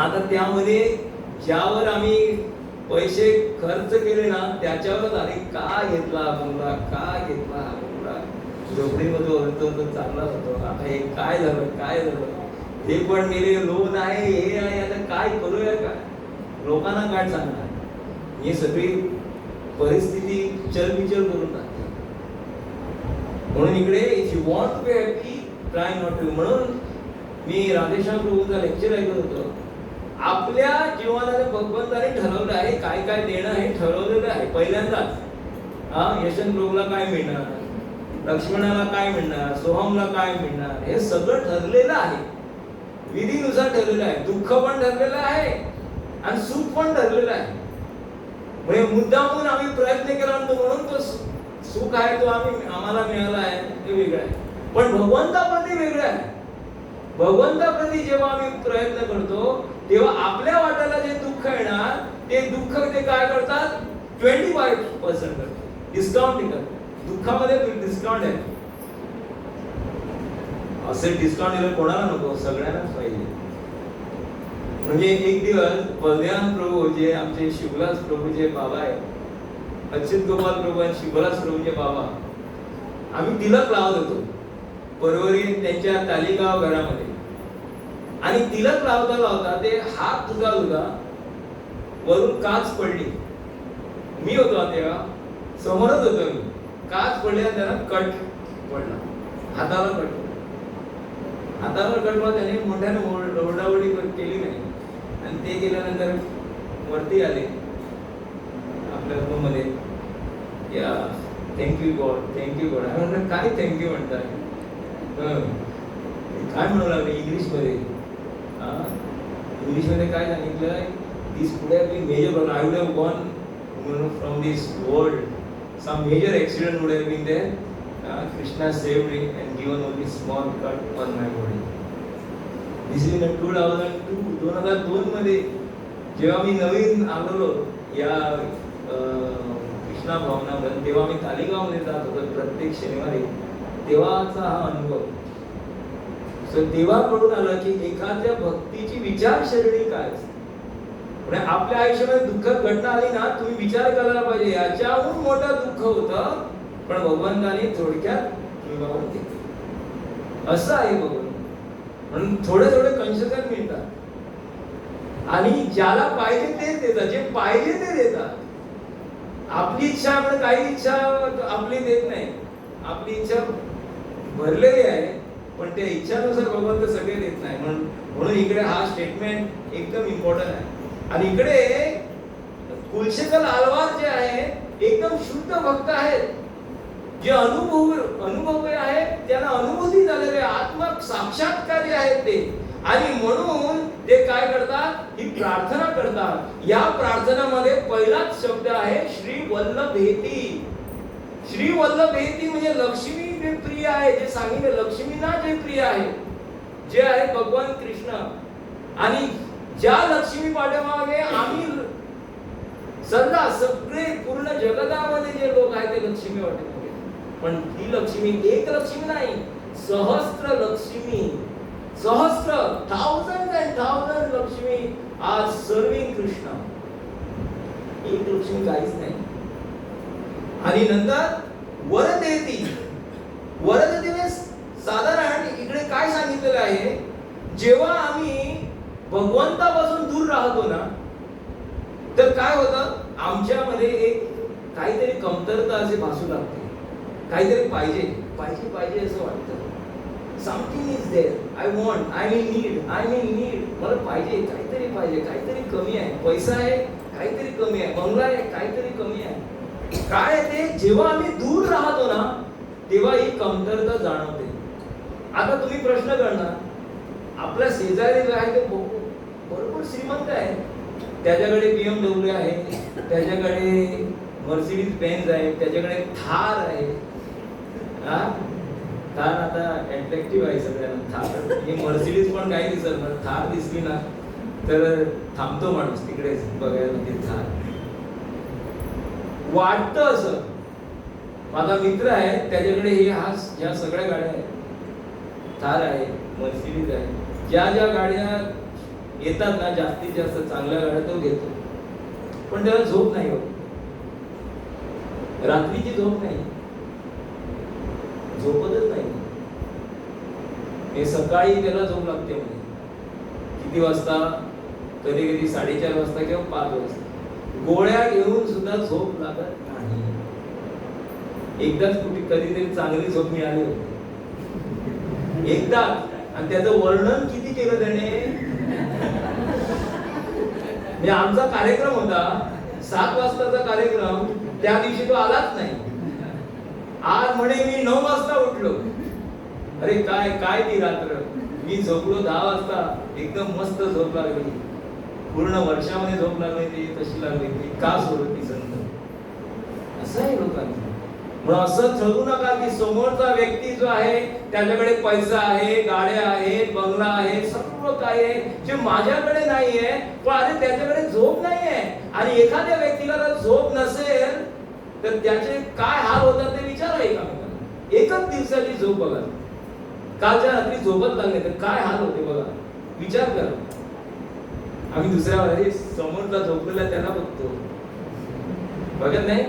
आता त्यामध्ये ज्यावर आम्ही पैसे खर्च केले ना, त्याच्यावरच अरे का घेतला बंगला, का घेतला बंगला, झोपडीमध्ये होतो तो चांगला होतो, आता हे काय झालं, हे पण गेले, लोन आहे, हे आहे, आता काय करूया का? लोकांना काय सांगणार? ही सगळी परिस्थिती चलबिचल करून टाकते. म्हणून इकडे if you want to be happy, try not to. म्हणून मी राधेश्याम प्रभूंचा लेक्चर ऐकत होतो. आपल्या जीवनाने भगवंताने ठरवलं आहे, काय काय देणं हे ठरवलेलं आहे पहिल्यांदाच. यशवंत प्रभूला काय मिळणार, लक्ष्मणाला काय मिळणार, सोहमला काय मिळणार, हे सगळं ठरलेलं आहे, विधीनुसार ठरलेलं आहे. दुःख पण ठरलेलं आहे आणि सुख पण ठरलेलं आहे. म्हणजे मुद्दामून आम्ही प्रयत्न केला म्हणून तो सुख आहे, तो आम्हाला मिळाला आहे, ते वेगळं आहे. पण भगवंताप्रती वेगळं आहे. भगवंताप्रती जेव्हा आम्ही प्रयत्न करतो, तेव्हा आपल्या वाट्याला जे दुःख येणार, ते दुःख ते काय करतात? 25% करतात, डिस्काउंट देतात. दुःखामध्ये डिस्काउंट आहे. असे डिस्काउंट दिलं कोणाला नको, सगळ्यांनाच पाहिजे. म्हणजे एक दिवस बलदेव प्रभू जे आमचे शिवलास प्रभूचे बाबा आहे, अच्युत गोपाल प्रभू आणि शिवलास प्रभूचे बाबा, आम्ही तिलक लावत होतो परवरी त्यांच्या तालिगाव घरामध्ये. आणि तिलक लावता ते हात धुता वरून काच पडली. मी होतो तेव्हा, समोरच होतो मी. काच पडल्या, त्याला कट पडला, हाताला कट त्याने मोठ्याने ओरडाओरडी केली नाही. आणि ते गेल्यानंतर वरती आले आपल्या रूम मध्ये, या थँक्यू गॉड. म्हणलं काय थँक्यू म्हणताय? काय म्हणू लागले इंग्लिशमध्ये काय सांगितलं? This could have been major problem. I would have gone from this world. Some major accident would have been there. Krishna saved me and given only small cut on my body. This is in 2002 मध्ये जेव्हा मी नवीन आलो या कृष्णा भवनामध्ये, तेव्हा मी तालिगावमध्ये जात होतो प्रत्येक शनिवारी. तेव्हाचा हा अनुभव. तेव्हा कळून आलं की एखाद्या भक्तीची विचारसरणी काय असते. म्हणजे आपल्या आयुष्यामध्ये दुःख घटना आली ना, तुम्ही विचार करायला पाहिजे याच्याहून मोठं दुःख होतं, पण भगवंताने थोडक्यात असं आहे भगवान. म्हणून थोडे कंसेशन मिळतात आणि ज्याला पाहिजे तेच देतात, जे पाहिजे ते देतात. आपली इच्छा आपण काही इच्छा आपली देत नाही. आपली इच्छा भरलेली आहे, पण त्या इच्छानुसार भगवंत सगळे देत नाही. म्हणून इकडे हा स्टेटमेंट एकदम इम्पॉर्टंट आहे. आणि इकडे कुलशेखर आलवार जे आहे एकदम शुद्ध भक्त आहेत, जे अनुभवी आहेत, त्यांना अनुभूती झालेले आत्म साक्षात्कारी आहेत ते. आणि म्हणून ते काय करतात, ही प्रार्थना करतात. या प्रार्थनामध्ये पहिलाच शब्द आहे श्री वल्लभेती. श्री वल्लभेती म्हणजे लक्ष्मी जे प्रिय आहे, जे सांगितलं लक्ष्मीना जे प्रिय आहे, जे आहे भगवान कृष्ण. आणि ज्या लक्ष्मी पाठीमागे आम्ही सदा सगळे पूर्ण जगतामध्ये जे लोक आहेत ते लक्ष्मी पाठीमागे. पण ही लक्ष्मी एक लक्ष्मी नाही, सहस्त्र लक्ष्मी, सहस्त्र, thousand and thousand Lakshmi are serving Krishna. एक लक्ष्मी काहीच नाही. आणि नंतर वरदेती. वरदेती म्हणजे साधारण इकडे काय सांगितलेलं आहे, जेव्हा आम्ही भगवंतापासून दूर राहतो ना, तर काय होतं, आमच्यामध्ये एक काहीतरी कमतरता असे भासू लागते. काहीतरी पाहिजे पाहिजे पाहिजे असं वाटतं. Something is there, I want, I mean need. मला पाहिजे, काहीतरी पाहिजे, काहीतरी कमी आहे. पैसा आहे, काहीतरी कमी आहे. बंगला आहे, काहीतरी कमी आहे. काय ते जेव्हा आम्ही दूर राहतो ना, तेव्हा ही कमतरता जाणवते. आता तुम्ही प्रश्न करणार, आपल्या शेजारी जो आहे तो बरोबर श्रीमंत आहे, त्याच्याकडे BMW आहे, त्याच्याकडे मर्सिडीज बेंझ आहे, त्याच्याकडे थार आहे. थार आता अट्रॅक्टिव्ह आहे सगळ्यांना. थार ही मर्सिडीज पण काही दिसत ना, थार दिसली ना तर थांबतो माणूस तिकडेच बघायला ते थार. वाटतं असं. माझा मित्र आहे, त्याच्याकडे ह्या सगळ्या गाड्या आहेत. थार आहे, मर्सिडीज आहे. ज्या ज्या गाड्या येतात ना जास्तीत जास्त चांगल्या गाड्या तो घेतो. पण त्याला झोप नाही होत, रात्रीची झोप नाही, झोपतच नाही. हे सकाळी त्याला झोप लागते. म्हणजे किती वाजता, कधी कधी 4:30 वाजता किंवा 5 वाजता. गोळ्या घेऊन सुद्धा झोप लागत नाही. एकदाच कुठे कधीतरी चांगली झोप मिळाली होती, एकदा. आणि त्याचं वर्णन किती केलं त्याने. म्हणजे आमचा कार्यक्रम होता 7 वाजताचा कार्यक्रम, त्या दिवशी तो आलाच नाही. आज म्हणे मी 9 वाजता उठलो. अरे काय काय ती रात्र. मी झोपलो 10 वाजता, एकदम मस्त झोप लागली. पूर्ण वर्षामध्ये झोप लागली ती तशी लागली ती. का सोडत ती संत. असं आहे लोकांचं. म्हणून असं ठरवू नका की समोरचा व्यक्ती जो आहे त्याच्याकडे पैसा आहे, गाड्या आहेत, बंगला आहे, सर्व काही आहे, जे माझ्याकडे नाहीये. पण अरे त्याच्याकडे झोप नाहीये. आणि एखाद्या व्यक्तीला जर झोप नसेल तर त्याचे काय हाल होतात ते विचारा एकामेकांना. एकच दिवसाची झोप बघा, कालच्या रात्री झोपत लागले तर काय हाल होते बघा, विचार करा. आम्ही दुसऱ्या वेळी समोरचा झोपलेला त्याला बघतो, बघत नाही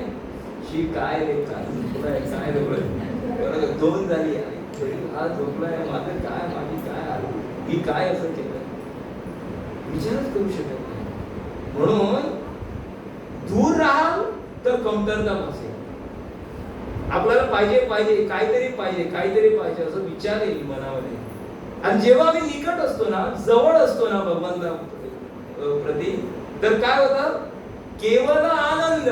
शी काय रे काय झोपलाय, काय झोपलाय, 2 झाली हा झोपलाय, माझं काय, माझी काय आली, मी काय असं केलं, विचारच करू शकत नाही. म्हणून दूर राहाल तर कमतरता भासेल. आपल्याला पाहिजे पाहिजे काहीतरी पाहिजे, काहीतरी पाहिजे असं विचार येईल मनामध्ये. आणि जेव्हा मी निकट असतो ना, जवळ असतो ना भगवंता प्रती, तर काय होतं, केवळ आनंद.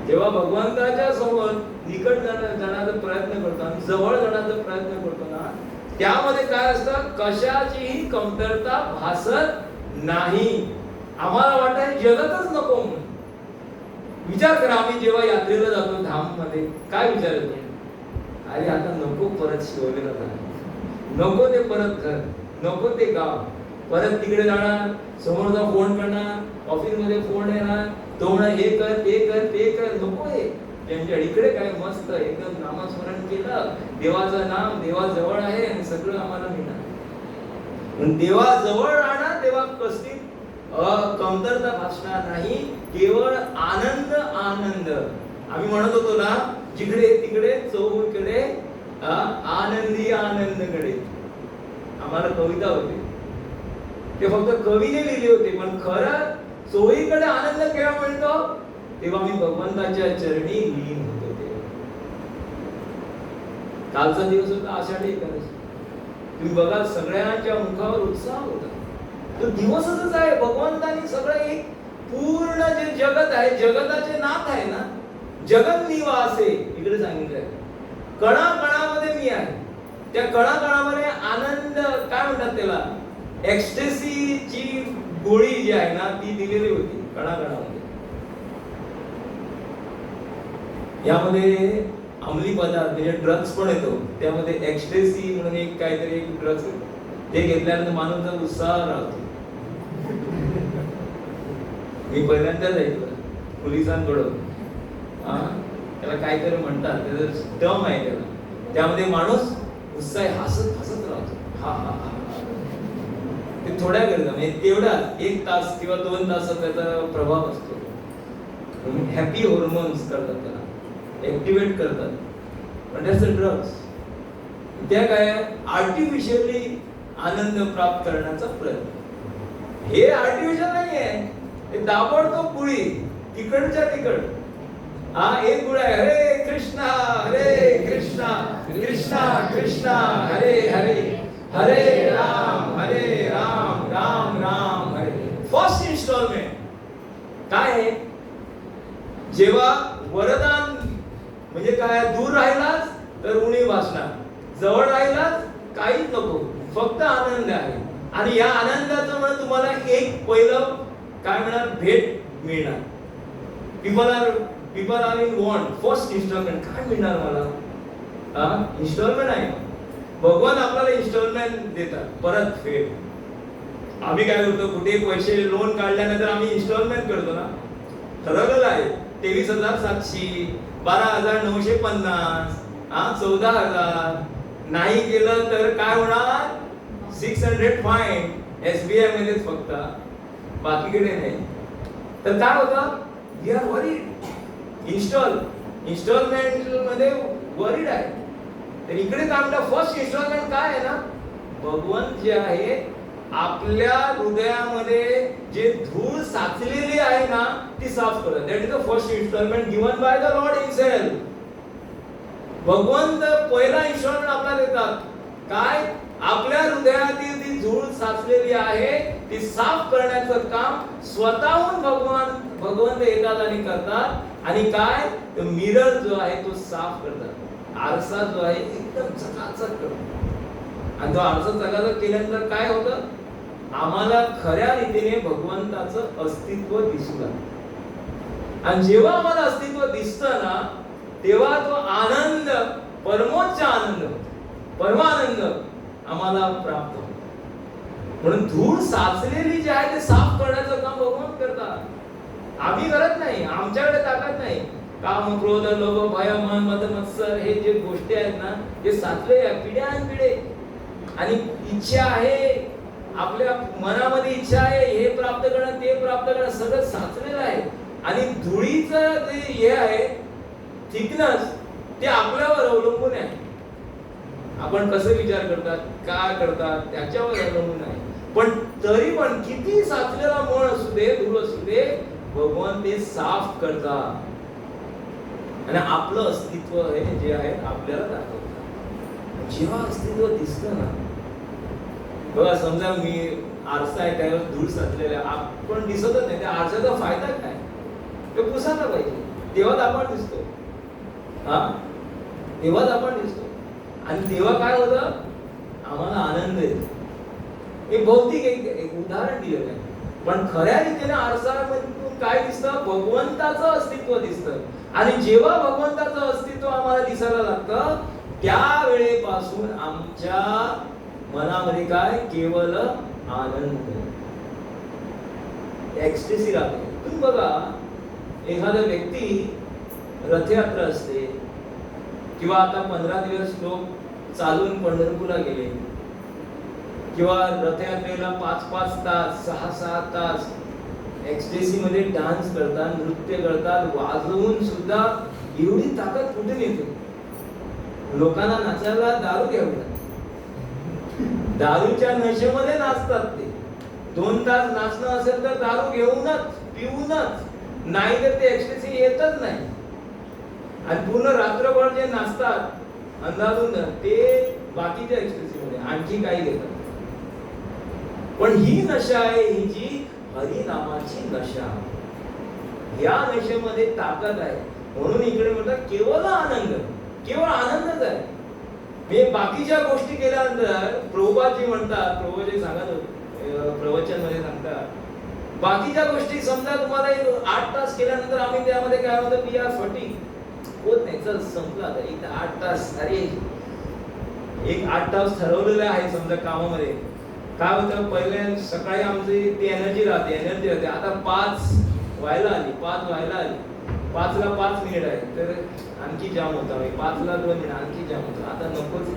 जेव्हा भगवंताच्या समोर निकट जाण्याचा प्रयत्न करतो, जवळ जाण्याचा प्रयत्न करतो ना, त्यामध्ये काय असतं, कशाचीही कमतरता भासत नाही. आम्हाला वाटतं जगतच नको म्हणून. विचार करा, आम्ही जेव्हा यात्रेला जातो धाम मध्ये काय विचार येतो, अरे आता नको परत शिवलेला जाणार, नको ते परत घर, नको ते गाव, परत तिकडे जाणार, समोरचा फोन करणार, ऑफिस मध्ये फोन येणार, तो म्हणा हे कर ते कर ते कर, नको हे. त्यांच्या इकडे काय मस्त एकदम नामस्मरण केलं, देवाचं नाम देवाजवळ आहे आणि सगळं आम्हाला मिळणार. देवाजवळ राहणार तेव्हा कसली कमतरता भासणार नाही, केवळ आनंद आनंद. आम्ही म्हणत होतो ना, जिकडे तिकडे चौकडे आनंदी आनंदकडे. आम्हाला कविता होती, ते फक्त कवीने लिहिली होती, पण खरं चोहीकडे आनंद केव्हा मिळतो, तेव्हा मी भगवंताच्या चरणी लीन होतो. तेव्हा कालचा दिवस होता आषाढी एकादशी. तुम्ही बघा सगळ्यांच्या मुखावर उत्साह होता. तो दिवसच आहे. भगवंतानी सगळं एक पूर्ण जे जगत आहे, जगताचे नाथ आहे ना, जगत निवासे इकडे सांगितलंय. कणा कणामध्ये मी आहे, त्या कणा कणामध्ये आनंद एक्स्टेसीची गोळी जी आहे ना ती दिलेली होती कणाकणामध्ये. यामध्ये अंमली पदार्थ म्हणजे ड्रग्स पण येतो. त्यामध्ये एक्स्टेसी म्हणून एक काहीतरी एक ड्रग्स ते घेतल्यानंतर माणूसचा उत्साह राहतो. मी पहिल्यांदाच ऐकलं पोलिसांकडून. त्याला काहीतरी म्हणतात, त्याचं टर्म आहे त्याला. त्यामध्ये माणूस उत्साही हसत हसत राहतो. हा हा हा. ते थोड्या गरजा म्हणजे तेवढा 1 तास किंवा 2 तास त्याचा प्रभाव असतो. हॅपी हॉर्मोन्स करतात त्याला, ऍक्टिव्हेट करतात. पण दॅट्स अ ड्रग्स. त्या काय आर्टिफिशियली आनंद प्राप्त करण्याचा प्रयत्न. हे आर्टिफिशियल नाही आहे, हे ताबडतोब गुळी तिकडच्या तिकड. एक गुळ आहे, हरे कृष्णा कृष्णा कृष्णा हरे हरे हरे राम राम राम हरे. फर्स्ट इन्स्टॉलमेंट काय आहे? जेव्हा वरदान म्हणजे काय, दूर राहिलाच तर उणी वाचणार, जवळ राहिलाच काहीच नको, फक्त आनंद आहे. आणि या आनंदाचं म्हणून तुम्हाला एक पहिलं काय मिळणार, भेट मिळणार. People are in want. First installment काय मिळणार मला? इन्स्टॉलमेंट आहे. भगवान आपल्याला इन्स्टॉलमेंट देतात, परत फेड. आम्ही काय करतो, कुठे पैसे लोन काढल्यानंतर आम्ही इन्स्टॉलमेंट करतो ना. ठरवलेलं आहे 23,700, 12,950, 14,000. नाही केलं तर काय होणार, 600 फाईन. SBI मध्येच फक्त, बाकीकडे नाही. तर काय होतं, वी आर वरीड. इन्स्टॉलमेंट मध्ये वरीड आहे. तर इकडे काय म्हणतात, फर्स्ट इन्स्टॉलमेंट काय आहे ना, भगवान जे आहे आपल्या हृदयामध्ये जे धूळ साचलेली आहे ना ती साफ करतात. That is the first installment given by the lord himself. भगवंत पहिला इन्स्टॉलमेंट आपल्याला देतात. काय? आपल्या हृदयातील ती धूळ साचलेली आहे ती साफ करण्याचं काम स्वतःहून भगवंत येतात आणि करतात. आणि काय, तो मिरर जो आहे तो साफ करतात. आरसा जो आहे एकदम चकाचक करतो. आणि तो आरसा चकाचक केल्यानंतर काय होतं, आम्हाला खऱ्या रीतीने भगवंताचं अस्तित्व दिसू लागतं. आणि जेव्हा आम्हाला अस्तित्व दिसतं ना तेव्हा तो आनंद, परमोच्च आनंद, परमानंद आम्हाला प्राप्त होतो. म्हणून धूळ साचलेली जी आहे ते साफ करण्याचं काम भगवान करतात. आम्ही करत नाही, आमच्याकडे ताकद नाही. काम, क्रोध, लोभ, भय, मन, मद, मत्सर हे जे गोष्टी आहेत ना हे साचले पिढ्यानपिढे. आणि इच्छा आहे, आपल्या मनामध्ये इच्छा आहे, हे प्राप्त करणं ते प्राप्त करणं सगळं साचलेलं आहे. आणि धुळीचं जे हे आहे थिकनेस ते आपल्यावर अवलंबून आहे. आपण कसं विचार करतात, काय करतात त्याच्यावर अवलंबून आहे. पण तरी पण किती साचलेला मळ असू दे, धूळ असू दे, भगवान ते साफ करतात. आणि आपलं अस्तित्व हे जे आहे आपल्याला दाखवतात. जेव्हा अस्तित्व दिसतं ना, बघा समजा मी आरसा आहे त्यावर धूळ साचलेला आहे, आपण दिसतच नाही. त्या आरशाचा फायदा काय, ते पुसायला पाहिजे, तेव्हाच आपण दिसतो. तेव्हाच आपण दिसतो. आणि तेव्हा काय होतं, आम्हाला आनंद येतो. हे भौतिक एक उदाहरण दिलं आहे. पण खऱ्या रीतीने आरसामधून काय दिसतं, भगवंताचं अस्तित्व दिसतं. आणि जेव्हा भगवंताचं अस्तित्व आम्हाला दिसायला लागतं त्यावेळेपासून आमच्या मनामध्ये काय, केवळ आनंद, एक्स्टेसी राहते. तुम्ही बघा, एखादा व्यक्ती रथयात्रा असते किंवा आता 15 दिवस लोक चालून पंढरपूरला गेले किंवा रथयात्रेला 5-5 तास 6-6 तास एक्स्टेसी मध्ये डान्स करतात, नृत्य करतात, वाजवून सुद्धा एवढी ताकद कुठून येते? लोकांना नाचायला दारू घ्यावी, दारूच्या नशेमध्ये नाचतात ते. 2 तास नाचणं असेल तर दारू घेऊनच पिऊनच, नाही तर ते एक्स्टेसी येतच नाही. आणि पूर्ण रात्रभर जे नाचतात अंधारून ते बाकीच्या एक्स्टेसी मध्ये आणखी काही घेतात. पण ही नशा आहे, ही जी हरिनामाची नशा, या नशेमध्ये ताकद आहे. म्हणून इकडे म्हणतात केवळ आनंद, केवळ आनंदच आहे. मी बाकीच्या गोष्टी केल्यानंतर प्रभुपादजी म्हणतात, प्रभुजी सांगत होते प्रवचन मध्ये सांगतात बाकीच्या गोष्टी समजा तुम्हाला 8 तास केल्यानंतर आम्ही त्यामध्ये काय होतं वी आर फटिग होत नाही, चल संपलं आता एक 8 तास, अरे एक 8 तास ठरवलेलं आहे समजा कामामध्ये. काय होतं पहिले सकाळी आमची ती एनर्जी राहते आता 5 व्हायला आली 5 ला 5 मिनिट आहे तर आणखी जाम होता, 5 ला 2 मिनिट आणखी जाम होता, आता नकोच.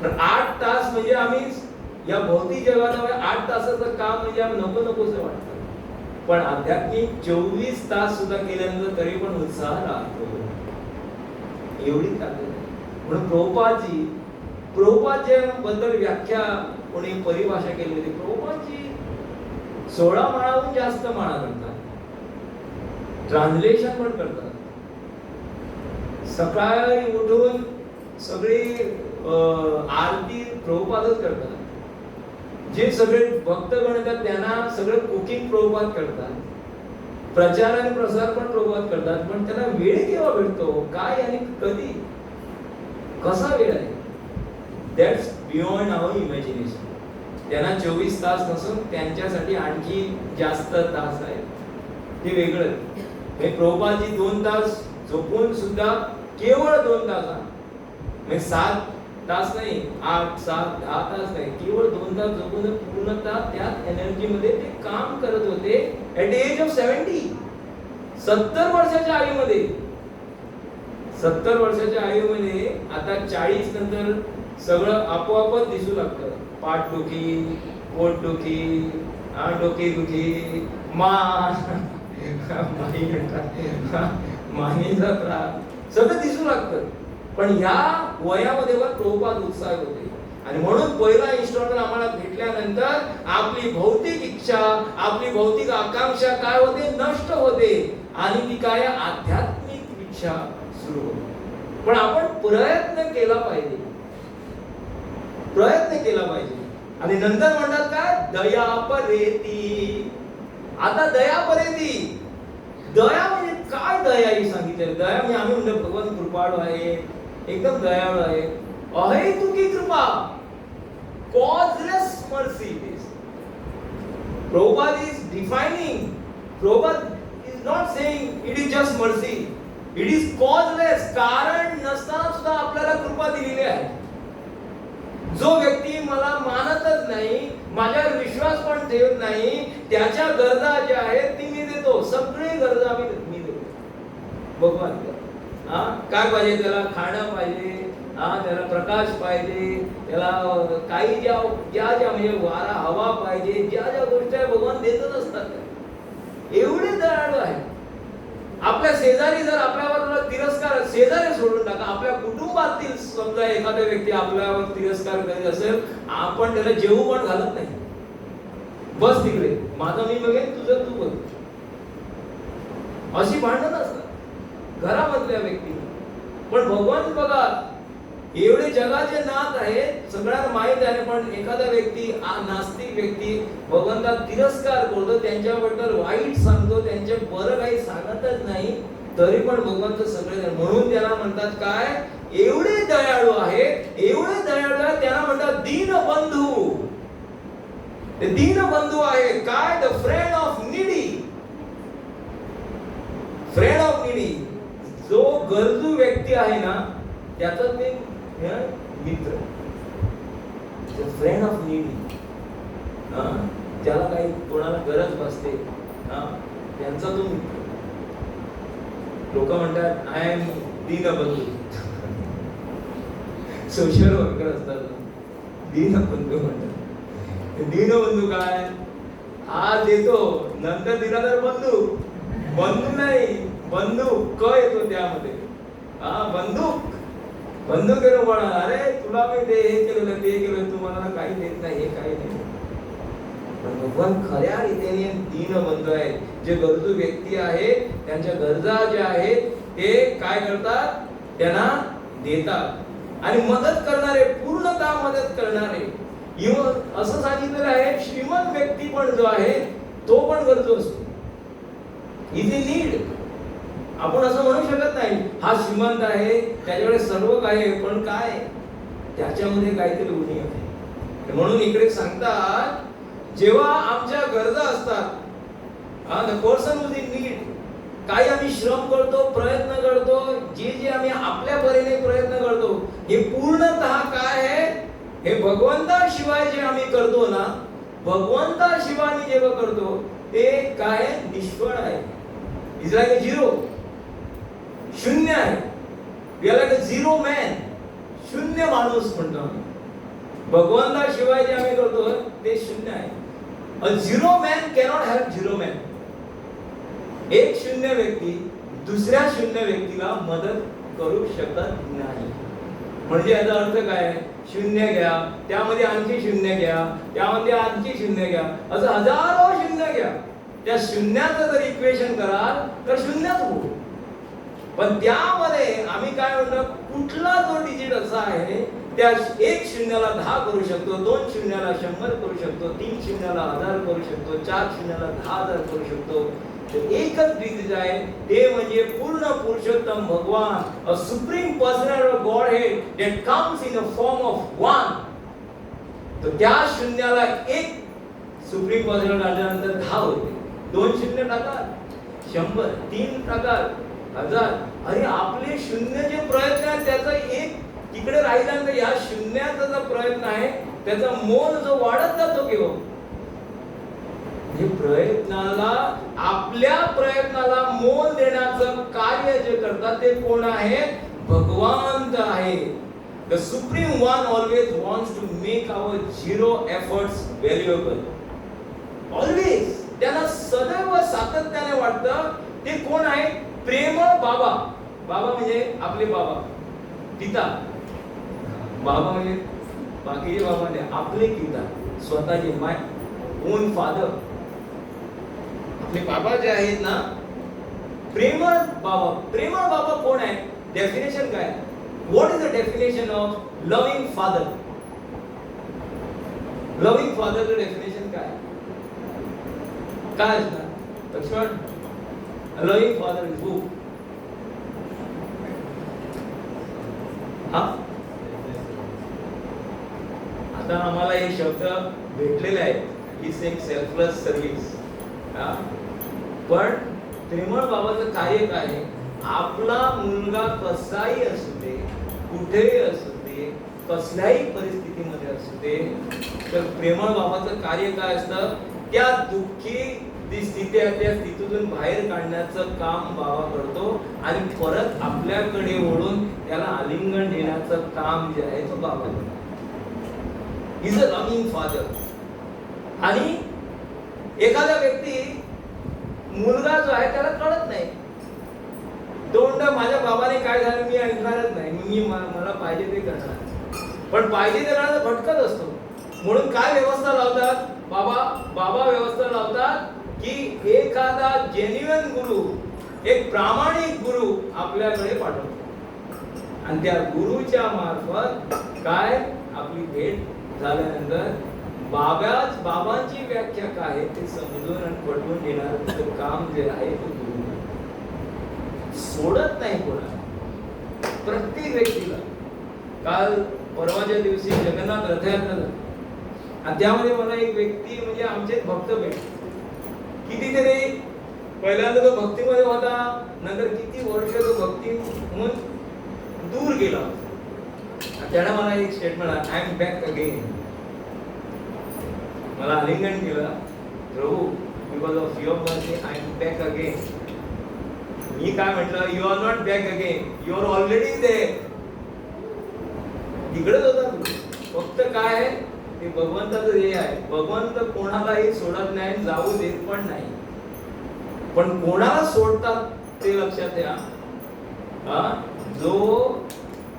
पण 8 तास म्हणजे आम्ही या भौतिक जगात 8 तासाचं काम म्हणजे आम्ही नकोच वाटतं. पण आध्यात्मिक 24 तास सुद्धा केल्यानंतर तरी पण उत्साह राहतो, एवढी ताकद आहे. म्हणून प्रभुपादच्या बद्दल व्याख्या कोणी परिभाषा केली होती. प्रभुपादजी 16 माळाहून जास्त माळा करतात, ट्रान्सलेशन पण करतात. सकाळी उठून सगळी आरती प्रभुपादच करतात. जे सगळे भक्तगण येतात त्यांना सगळं कुकिंग प्रभुपाद करतात, प्रचार आणि प्रसार पण प्रभुपाद करतात. पण त्यांना वेळ केव्हा भेटतो, काय आणि कधी, कसा वेळ आहे, दॅट्स बियॉन्ड आवर इमॅजिनेशन. त्यांना 24 तास नसून त्यांच्यासाठी आणखी जास्त तास आहेत, ते वेगळं. हे प्रभुपादजी 2 तास झोपून सुद्धा केवळ 2 तास, म्हणजे 7 तास नाही, 8, 7, 10 तास नाही, केवळ 2 तास झोपून पूर्णतः त्याच एनर्जी मध्ये ते काम करत होते. ऍट एज ऑफ 70 वर्षाच्या आयुमध्ये, 70 वर्षाच्या आयुमध्ये आता 40 नंतर सगळं आपोआपच दिसू लागतं. पाठदुखी, पोटदुखी, डोकेदुखी, मानेचा त्रास सगळं दिसू लागतं. पण ह्या वयामध्ये प्रभुपाद उत्साही होते आणि म्हणून पहिला इन्स्टॉलमेंट आम्हाला भेटल्यानंतर आपली भौतिक इच्छा, आपली भौतिक आकांक्षा काय होते, नष्ट होते आणि ती काय आध्यात्मिक इच्छा सुरू होते. पण आपण प्रयत्न केला पाहिजे आणि नंतर म्हणतात काय, दया परेती. आता दया परेती, दया म्हणजे काय, दया ही सांगितलं. दया म्हणजे आम्ही म्हणतो भगवान कृपाळू आहे, एकदम दयाळू आहे. अहेतुकी कृपा, causeless mercy. Prabhupada is defining. Prabhupada is not saying it is just mercy. It is causeless. कारण नसताना सुद्धा आपल्याला कृपा दिलेली आहे. जो व्यक्ती मला मानतच नाही, माझ्यावर विश्वास पण ठेवत नाही, त्याच्या गरजा ज्या आहेत ती मी देतो. सगळी गरजा मी देतो. भगवान काय पाहिजे, त्याला खाणं पाहिजे, त्याला प्रकाश पाहिजे, त्याला काही ज्या म्हणजे वारा हवा पाहिजे, ज्या गोष्टी आहे भगवान देतच असतात. एवढे दयाळू आहे. आपल्या शेजारी जर आपल्यावर तिरस्कार, शेजारी सोडून टाका, आपल्या कुटुंबातील समजा एखादा व्यक्ती आपल्यावर तिरस्कार करीत असेल, आपण त्याला जेवू पण घालत नाही. बस तिकडे, माझं मी बघेन, तुझं तू बघ. अशी भांडणं असतात घरामधल्या व्यक्ती. पण भगवान बघा, एवढे जगाचे नाथ आहेत, सगळ्यांना माहित आहे. पण एखादा व्यक्ती, नास्तिक व्यक्ती भगवंता तिरस्कार करतो, त्यांच्याबद्दल वाईट सांगतो, त्यांचे बरं काही सांगतच नाही, तरी पण भगवंत सगळे, म्हणून त्याला म्हणतात काय, एवढे दयाळू आहे, एवढे दयाळू आहे. त्यांना म्हणतात दीनबंधू. ते दीनबंधू आहे. काय, the friend of needy. Friend of needy, जो गरजू व्यक्ती आहे ना, त्याचा ते मित्र, फ्रेंड ऑफ नीडी. त्याला काही कोणाला गरज भासते, त्यांचा तो मित्र. लोक म्हणतात I am Deenbandhu. Social worker असतात, दीनबंधू म्हणतात. दीनबंधू काय, आज येतो, नंतर दिला तर बंधू नाही, बंधू क येतो त्यामध्ये. बंधू केलं म्हणा, अरे तुला मी ते हे केलं, ते केलं, तू मला काही देत नाही, हे काही नाही. पण भगवान खऱ्या रीतीने दीनबंधू आहे. जे गरजू व्यक्ती आहे, त्यांच्या गरजा ज्या आहेत ते काय करतात, त्यांना देतात आणि मदत करणारे, पूर्णतः मदत करणारे. इव्हन असं सांगितलेलं आहे, श्रीमंत व्यक्ती पण जो आहे तो पण गरजू असतो. Is in need. आपण असं म्हणू शकत नाही हा श्रीमंत आहे, त्याच्याकडे सर्व काही आहे, पण काय त्याच्यामध्ये काहीतरी उणीव आहे. म्हणून इकडे सांगतात जेव्हा आमच्या गरजा असतात, the person who in need, काही आम्ही श्रम करतो, प्रयत्न करतो, जे आम्ही आपल्या परीने प्रयत्न करतो, हे पूर्णतः काय आहे, हे भगवंताशिवाय जे आम्ही करतो ना, भगवंताशिवाय जेव्हा करतो ते काय निष्फळ आहे. इज लाईक अ झिरो, शून्य आहे. We are like a zero man, शून्य माणूस म्हणतो आम्ही. भगवंताशिवाय जे आम्ही करतो ते शून्य आहे. A zero man cannot help zero man. एक शून्य व्यक्ती दुसऱ्या शून्य व्यक्तीला मदत करू शकत नाही. म्हणजे याचा अर्थ काय, शून्य घ्या, त्यामध्ये आणखी शून्य घ्या, त्यामध्ये आणखी शून्य घ्या, असं हजारो शून्य घ्या. त्या शून्याचं जर इक्वेशन कराल तर शून्यच होईल. पण त्यामध्ये आम्ही काय म्हणतो, कुठला जो डिजिट असा आहे त्या एक शून्याला 10 करू शकतो, 2 शून्याला 100 करू शकतो, 3 शून्याला 1000 करू शकतो, 4 शून्याला 10,000 करू शकतो. एकच डिजिट आहे, ते म्हणजे पूर्ण पुरुषोत्तम भगवान, अ supreme personality of God head that comes in a form of one. तर त्या शून्याला एक सुप्रीम पर्सनॅलिटी आल्यानंतर 10 होते. 2 शून्य टाका 100, 3 टाका 1000. अरे आपले शून्य जे प्रयत्न आहे त्याचा एक तिकडे राहिल्यानंतर या शून्याचा जो प्रयत्न आहे त्याचा मोल जो वाढत जातो किंवा हे प्रयत्नाला, आपल्या प्रयत्नाला मोल देण्याचं कार्य जे करतात ते कोण आहे, भगवंत आहे. The supreme one always wants to make our zero efforts valuable. Always त्यांना सदैव सातत्याने वाटतं ते कोण आहे, प्रेमळ बाबा. बाबा म्हणजे आपले बाबा, पिता. बाबा म्हणजे बाकीचे बाबा नाही, आपले पिता, स्वतःचे माय ओन फादर. आपले बाबा जे आहेत ना, प्रेमळ बाबा. प्रेमळ बाबा कोण आहे, डेफिनेशन काय, what is the definition of loving father. Loving फादरचं डेफिनेशन काय काय असणार Laxman. Loving father is who. आता आम्हाला हे शब्द भेटलेले आहेत, इट्स एक सेल्फलेस सर्व्हिस. पण प्रेमळ बाबाचं कार्य काय आहे, आपला मुलगा कसाही असू दे, कुठेही असू दे, कसल्याही परिस्थितीमध्ये असू दे, तर प्रेमळ बाबाचं कार्य काय असतं, त्या दुःखी जी स्थिती आहे त्या स्थितीतून बाहेर काढण्याचं काम बाबा करतो आणि परत आपल्याकडे ओढून त्याला आलिंगन देण्याचं काम जे आहे तो बाबा करतो. Is a loving father. आणि एखादा व्यक्ती, मुलगा जो आहे त्याला कळत नाही, दोंड माझ्या बाबाने काय झालं मी ऐकणारच नाही, मी मला पाहिजे ते करणार. पण पाहिजे ते करणार भटकत असतो. म्हणून काय व्यवस्था लावतात बाबा व्यवस्था लावतात की एखादा जेन्युइन गुरु, एक प्रामाणिक गुरु आपल्याकडे पाठवतो आणि त्या गुरुच्या मार्फत काय आपली भेट झाल्यानंतर बाबांची व्याख्या काय आहे ते समजून आणि पटवून देण्याचं काम जे आहे ते गुरु सोडत नाही कोणाला, प्रत्येक व्यक्तीला. काल परवाच्या दिवशी जगन्नाथ रथयात्रा झाली आणि त्यामध्ये मला एक व्यक्ती म्हणजे आमचे भक्त भेटले. कितीतरी पहिल्यांदा तो भक्तीमध्ये होता, नंतर किती वर्ष तो भक्ती म्हणून दूर गेला. त्याने मला एक statement, I am back again. मला आलिंगन केलं, Prabhu because of your mercy I am back again. मी काय म्हटलं, you are not back again, you are already there. तिकडेच होता तू, फक्त काय आहे ते भगवंताचं हे आहे. भगवंत कोणालाही सोडत नाही, जाऊ देत पण नाही. पण कोणाला सोडतात ते लक्षात घ्या, जो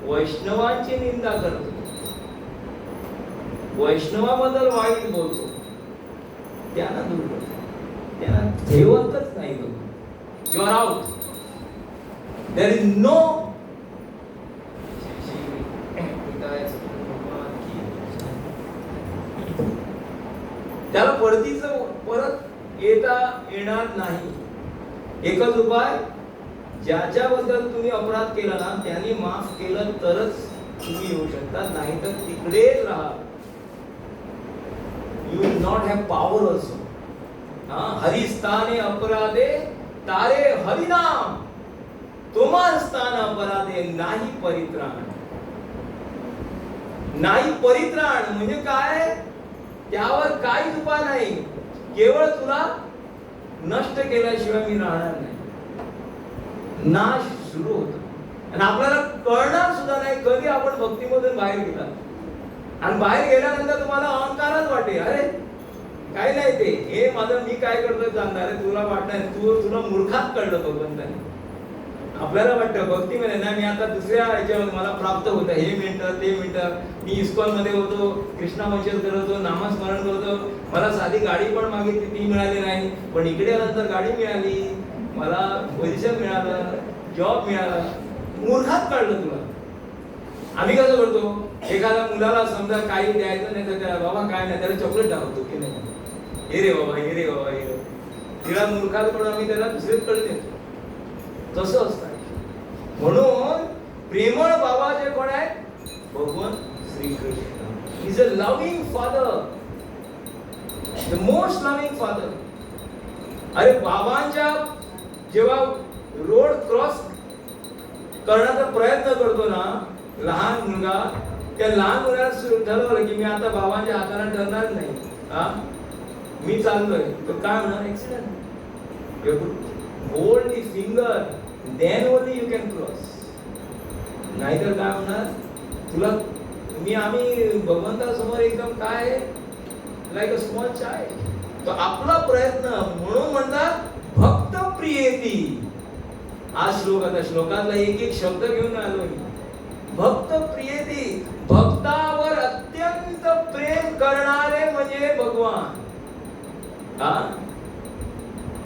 वैष्णवांची निंदा करतो, वैष्णवाबद्दल वाईट बोलतो, त्यांना दूर करतो, त्यांना ठेवतच नाही. You are out. There is no त्याला परत येता येणार नाही. एकच उपाय, ज्याच्याबद्दल तुम्ही अपराध केला ना त्यांनी माफ केलं तरच तुम्ही येऊ शकता, नाही तर तिकडेच राहा. you will not have power also. हरिस्थाने अपराधे तारे हरिनाम, तुम्हा स्थान अपराधे नाही परित्राण. नाही परित्राण म्हणजे काय? त्यावर काहीच उपाय नाही, केवळ तुला नष्ट केल्याशिवाय मी राहणार नाही. नाश सुरू होतो आणि आपल्याला कळणार सुद्धा नाही कधी आपण भक्तीमधून बाहेर गेला. आणि बाहेर गेल्यानंतर तुम्हाला अहंकारच वाटेल, अरे काय नाही ते, हे माझं मी काय करतोय जाणणार, तुला वाटणार तुला मूर्खात कळलं भगवंताने. आपल्याला वाटतं भक्तीमध्ये ना मी आता दुसऱ्या ह्याच्यामध्ये मला प्राप्त होतं, हे मिळतं ते मिळतं, मी इस्कॉन मध्ये होतो, कृष्णा वंशज करत होतो, नामस्मरण करतो, मला साधी गाडी पण मागितली ती मिळाली नाही, पण इकडे आल्यानंतर गाडी मिळाली, मला पोझिशन मिळालं, जॉब मिळाला. मूर्खात काढलं तुला. आम्ही कसं करतो, एखाद्या मुलाला समजा काही द्यायचं नाही तर त्याला बाबा काय नाही, त्याला चॉकलेट दाखवतो की नाही, हे रे बाबा हे रे बाबा हे रे. तिला मूर्खात करून आम्ही त्याला दुसरीकडे देतो. तसं असतं. म्हणून प्रेमळ बाबा जे कोण आहे, भगवान Shrikrishna. Is a loving father, the most loving father. अरे बाबांच्या जेव्हा रोड क्रॉस करण्याचा प्रयत्न करतो ना लहान मुलगा, त्या लहान मुलाला ठरवलं की मी आता बाबांच्या हाताने ठरणार नाही, मी चाललोय, तर काय होणार? Accident. Hold the finger, then only you can cross. नाहीतर काय होणार तुला? आम्ही भगवंतासमोर एकदम काय लाईक अ स्मॉल चाइल्ड. तो आपला प्रयत्न म्हणून म्हणतात भक्त प्रियेती. आज श्लोकातला एक एक शब्द घेऊन आलो मी. भक्त प्रियेती, भक्तावर अत्यंत प्रेम करणारे म्हणजे भगवान.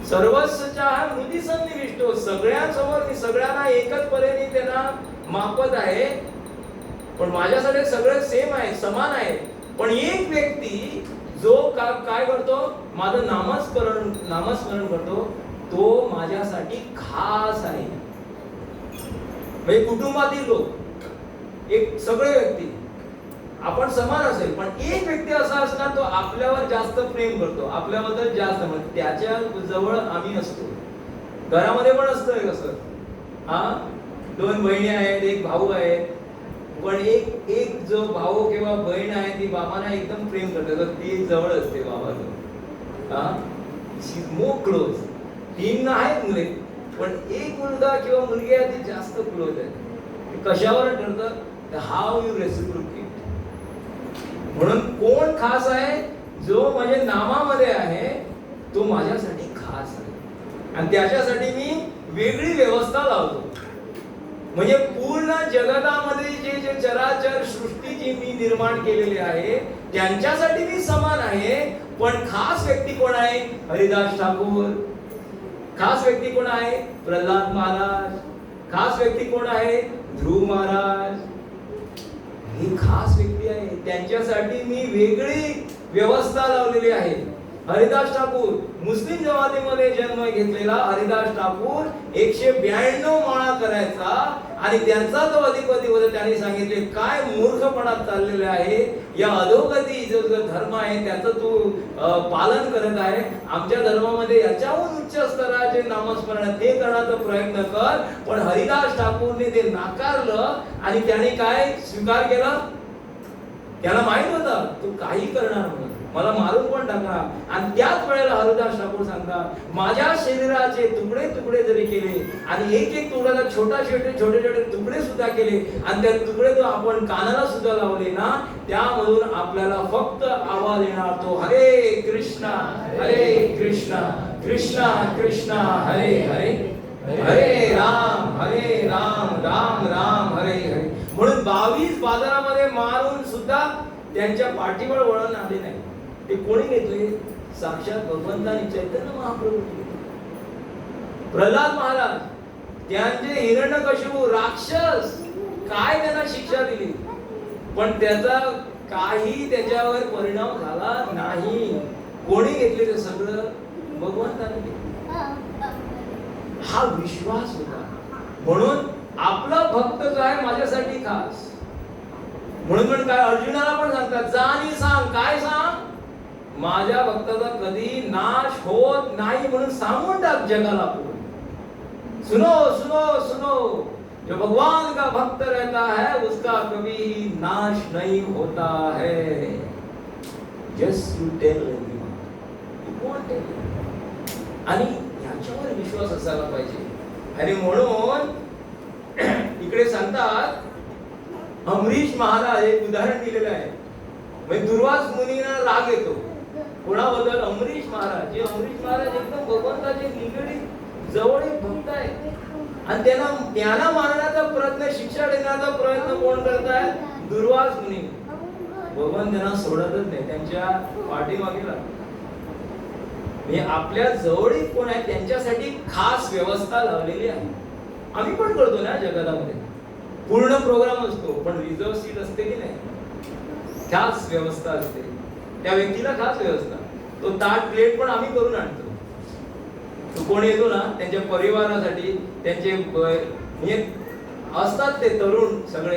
सर्वस्वच्या हृदय सन्निविष्टो, सगळ्यांसमोर मी सगळ्यांना एकच परीने त्यांना मापत आहे, पण माझ्यासाठी सगळे सेम आहे, समान आहे. पण एक व्यक्ती जो काय करतो, माझं नामस्मरण करतो, तो माझ्यासाठी खास आहे. म्हणजे कुटुंबातील लोक, एक सगळे व्यक्ती आपण समान असेल, पण एक व्यक्ती असा असणार तो आपल्यावर जास्त प्रेम करतो, आपल्याबद्दल जास्त, म्हणजे त्याच्या जवळ आम्ही असतो. घरामध्ये पण असतं कसं, दोन बहिणी आहेत, एक भाऊ आहे, पण एक जो भाऊ किंवा बहीण आहे ती बाबांना एकदम प्रेम करते, तर ती जवळ असते बाबाजवळ. शी मोर क्लोज. 3 आहेत मुले, पण एक मुलगा किंवा मुलगी आहे ती जास्त क्लोज आहे. कशावर ठरतं? How you reciprocate. म्हणून कोण खास आहे? जो माझ्या नामामध्ये आहे तो माझ्यासाठी खास आहे, आणि त्याच्यासाठी मी वेगळी व्यवस्था लावतो. म्हणजे पूर्ण जगतामध्ये जे चराचर सृष्टी जी मी निर्माण केलेली आहे त्यांच्यासाठी मी समान आहे. पण खास व्यक्ती कोण आहे? हरिदास ठाकूर. खास व्यक्ती कोण आहे? प्रल्हाद महाराज. खास व्यक्ती कोण आहे? ध्रुव महाराज. ही खास व्यक्ती आहे, त्यांच्यासाठी मी वेगळी व्यवस्था लावलेली आहे. हरिदास ठाकूर मुस्लिम जमातीमध्ये जन्म घेतलेला हरिदास ठाकूर 192 माळा करायचा, आणि त्यांचा जो अधिपती होता त्यांनी सांगितले काय मूर्खपणात चाललेले आहे, या अधोगती जो धर्म आहे त्याचं तू पालन करत आहे. आमच्या धर्मामध्ये याच्याहून उच्च स्तराचे नामस्मरण ते करण्याचा प्रयत्न कर. पण हरिदास ठाकूरने ते नाकारलं आणि त्याने काय स्वीकार केला? त्याला माहित होतं तू काही करणार नाही, मला मारून पण टाकणार. आणि त्याच वेळेला हरिदास ठाकूर सांगतात, माझ्या शरीराचे तुकडे तुकडे जरी केले आणि एक एक तुकड्याला छोटे छोटे तुकडे सुद्धा केले, आणि त्या तुकडे जो आपण कानाला सुद्धा लावले ना, त्यामधून आपल्याला फक्त आवाज येणार तो हरे कृष्णा कृष्णा कृष्णा हरे हरे, हरे राम राम राम हरे हरे. म्हणून 22 बाजारामध्ये मारून सुद्धा त्यांच्या पाठीवर वळण आले नाही. ते कोणी घेतले? साक्षात भगवंतानी चैतन्य महाप्रभू. प्रल्हाद महाराज त्यांचे हिरण्यकशिपू राक्षस काय त्यांना शिक्षा दिली, पण त्याचा काही त्याच्यावर परिणाम झाला नाही. कोणी घेतले ते सगळं? भगवंताने घेतले. हा विश्वास होता. म्हणून आपला भक्त जो आहे माझ्यासाठी खास. म्हणून काय अर्जुनाला पण सांगतात, जा आणि सांग. काय सांग? माझ्या भक्ताचा कधी नाश होत नाही म्हणून सांगून टाक जगाला पूर्ण. सुनो सुनो सुनो, जो भगवान का भक्त रहता है उसका कभी नाश नहीं होता है. Just you tell everyone, you want tell. आणि याच्यावर विश्वास असायला पाहिजे. आणि म्हणून इकडे सांगतात अमरीश महाराज एक उदाहरण दिलेलं आहे. म्हणजे दुर्वास मुनींना राग येतो कोणाबद्दल? अमरीश महाराज. जे अमरीश महाराज एकदम भगवंताचे निगडीत जवळीक भक्त आहे आणि त्यांना मारण्याचा प्रयत्न, शिक्षा देण्याचा प्रयत्न कोण करताय? दुर्वास मुनी. भगवान त्यांना सोडतच नाही, त्यांच्या पाठीमागे लागतात. म्हणजे आपल्या जवळीक कोण आहे त्यांच्यासाठी खास व्यवस्था लावलेली आहे. आम्ही पण करतो ना जगामध्ये, पूर्ण प्रोग्राम असतो पण रिझर्व सीट असते की नाही, खास व्यवस्था असते त्या व्यक्तीला, खास व्यवस्था. तो ताट प्लेट पण आम्ही करून आणतो. तो कोण येतो ना त्यांच्या परिवारासाठी, त्यांचे म्हणजे असतात ते तरुण सगळे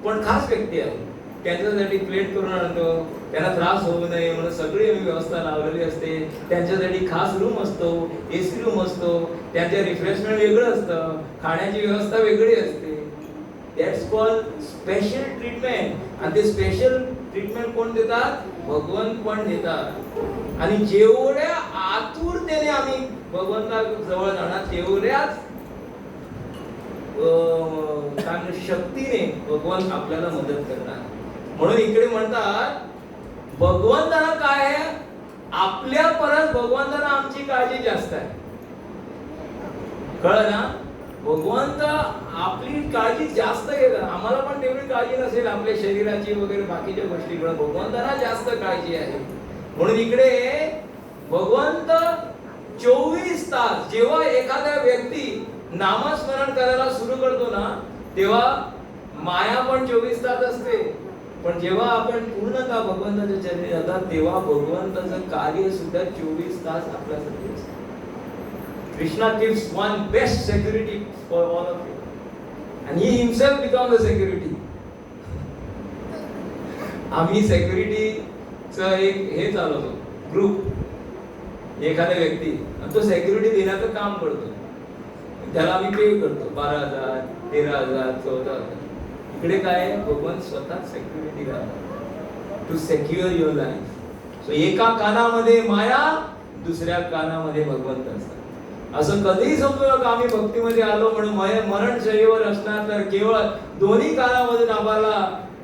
पण खास व्यक्ती आहे, त्यांच्यासाठी प्लेट करून आणतो. त्यांना त्रास होऊ नये म्हणून सगळी व्यवस्था लावलेली असते. त्यांच्यासाठी खास रूम असतो, एसी रूम असतो, त्यांचे रिफ्रेशमेंट वेगळं असतं, खाण्याची व्यवस्था वेगळी असते. That's called special treatment. आणि ते स्पेशल ट्रीटमेंट कोण देतात? भगवंत पण देतात. आणि जेवढ्या आतुरतेने आम्ही भगवंता जवळ जाणार तेवढ्याच शक्तीने भगवंत आपल्याला मदत करणार. म्हणून इकडे म्हणतात भगवंताला काय आहे, आपल्या परत भगवंताला आमची काळजी जास्त आहे. कळलं ना? भगवंत आपली काळजी जास्त घेतात. आम्हाला पण तेवढी काळजी नसेल आपल्या शरीराची वगैरे बाकीच्या गोष्टीकडे, भगवंताला जास्त काळजी आहे. म्हणून इकडे भगवंत 24 तास, जेव्हा एखाद्या व्यक्ती नामस्मरण करायला सुरू करतो ना तेव्हा माया पण 24 तास असते. पण जेव्हा आपण पूर्णतः भगवंताच्या चरणी जातात तेव्हा भगवंताचं कार्य सुद्धा 24 तास आपल्यासाठी असते. Krishna gives one best security for all of you, and he himself becomes the security. आम्ही सेक्युरिटीचं एक हे चालवतो ग्रुप, एखादा व्यक्ती तो सेक्युरिटी देण्याचं काम करतो, त्याला आम्ही पे करतो 12,000, 13,000, 14,000. इकडे काय भगवान स्वतः सेक्युरिटी राहतात to secure your life. So एका कानामध्ये माया, दुसऱ्या कानामध्ये भगवंत असतात. असं कधीही समजू नका आम्ही भक्तीमध्ये आलो म्हणून मरण शैलीवर असणार तर केवळ दोन्ही कानामधून आम्हाला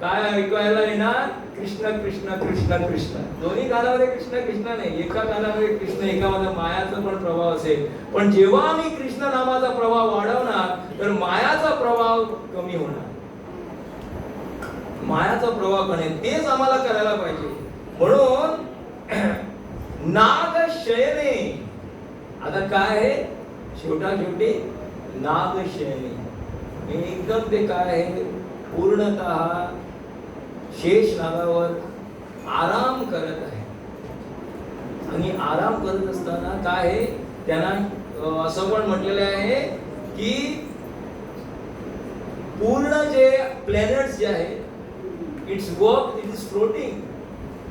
काय ऐकायला येणार? कृष्ण कृष्ण कृष्ण कृष्ण. दोन्ही कानामध्ये कृष्ण कृष्ण नाही, एका कानामध्ये कृष्ण, एकामध्ये मायाचा पण प्रभाव असेल. पण जेव्हा आम्ही कृष्ण नामाचा प्रभाव वाढवणार तर मायाचा प्रभाव कमी होणार. मायाचा प्रभाव कमी, तेच आम्हाला करायला पाहिजे. म्हणून नाग शयने, आता काय आहे छोटा छोटे नाग शयने, एकदम ते काय आहे पूर्णतः शेष नागावर आराम करत आहे. आणि आराम करत असताना काय आहे त्यांना असं पण म्हटलेलं आहे की पूर्ण जे प्लॅनेट्स जे आहे it's work, it is floating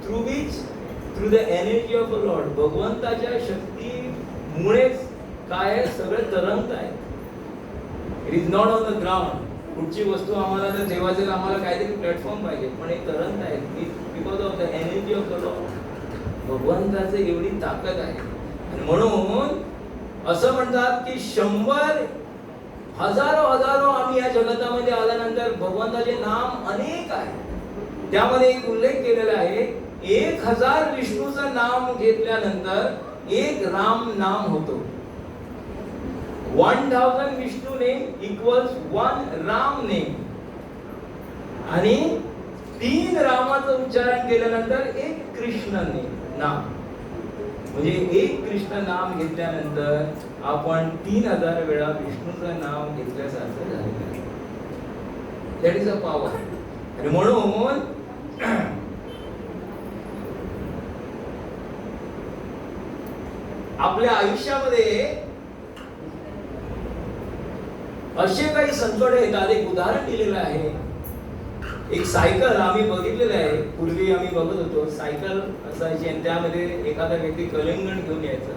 through which, through the energy of the Lord. भगवंताच्या शक्तीमुळेच काय आहे सगळं तरंगत आहे. It is not on the ground. कुठची वस्तू आम्हाला जर ठेवायचं तर आम्हाला काहीतरी प्लॅटफॉर्म पाहिजे, पण हे तरंगत आहे because of the energy of the lord. भगवंताचं एवढी ताकद आहे. आणि म्हणून असं म्हणतात की 100 हजारो आम्ही या जगतामध्ये आल्यानंतर भगवंताचे नाम अनेक आहे. त्यामध्ये एक उल्लेख केलेला आहे 1000 विष्णूचं नाम घेतल्यानंतर एक राम नाम होतो. 1000 Vishnu name equals 1 Ram name. आणि 3 रामाचं उच्चारण केल्यानंतर एक कृष्ण नाम, म्हणजे एक कृष्ण नाम घेतल्यानंतर आपण 3000 वेळा विष्णूचं नाम घेतल्यासारखं झालं. That is a power. आणि म्हणून आपल्या आयुष्यामध्ये असे काही संकट येतात. एक उदाहरण दिलेलं आहे एक सायकल आम्ही बघितलेलं आहे, पूर्वी आम्ही बघत होतो, सायकल असायची आणि त्यामध्ये एखादा व्यक्ती कलिंगण घेऊन यायचा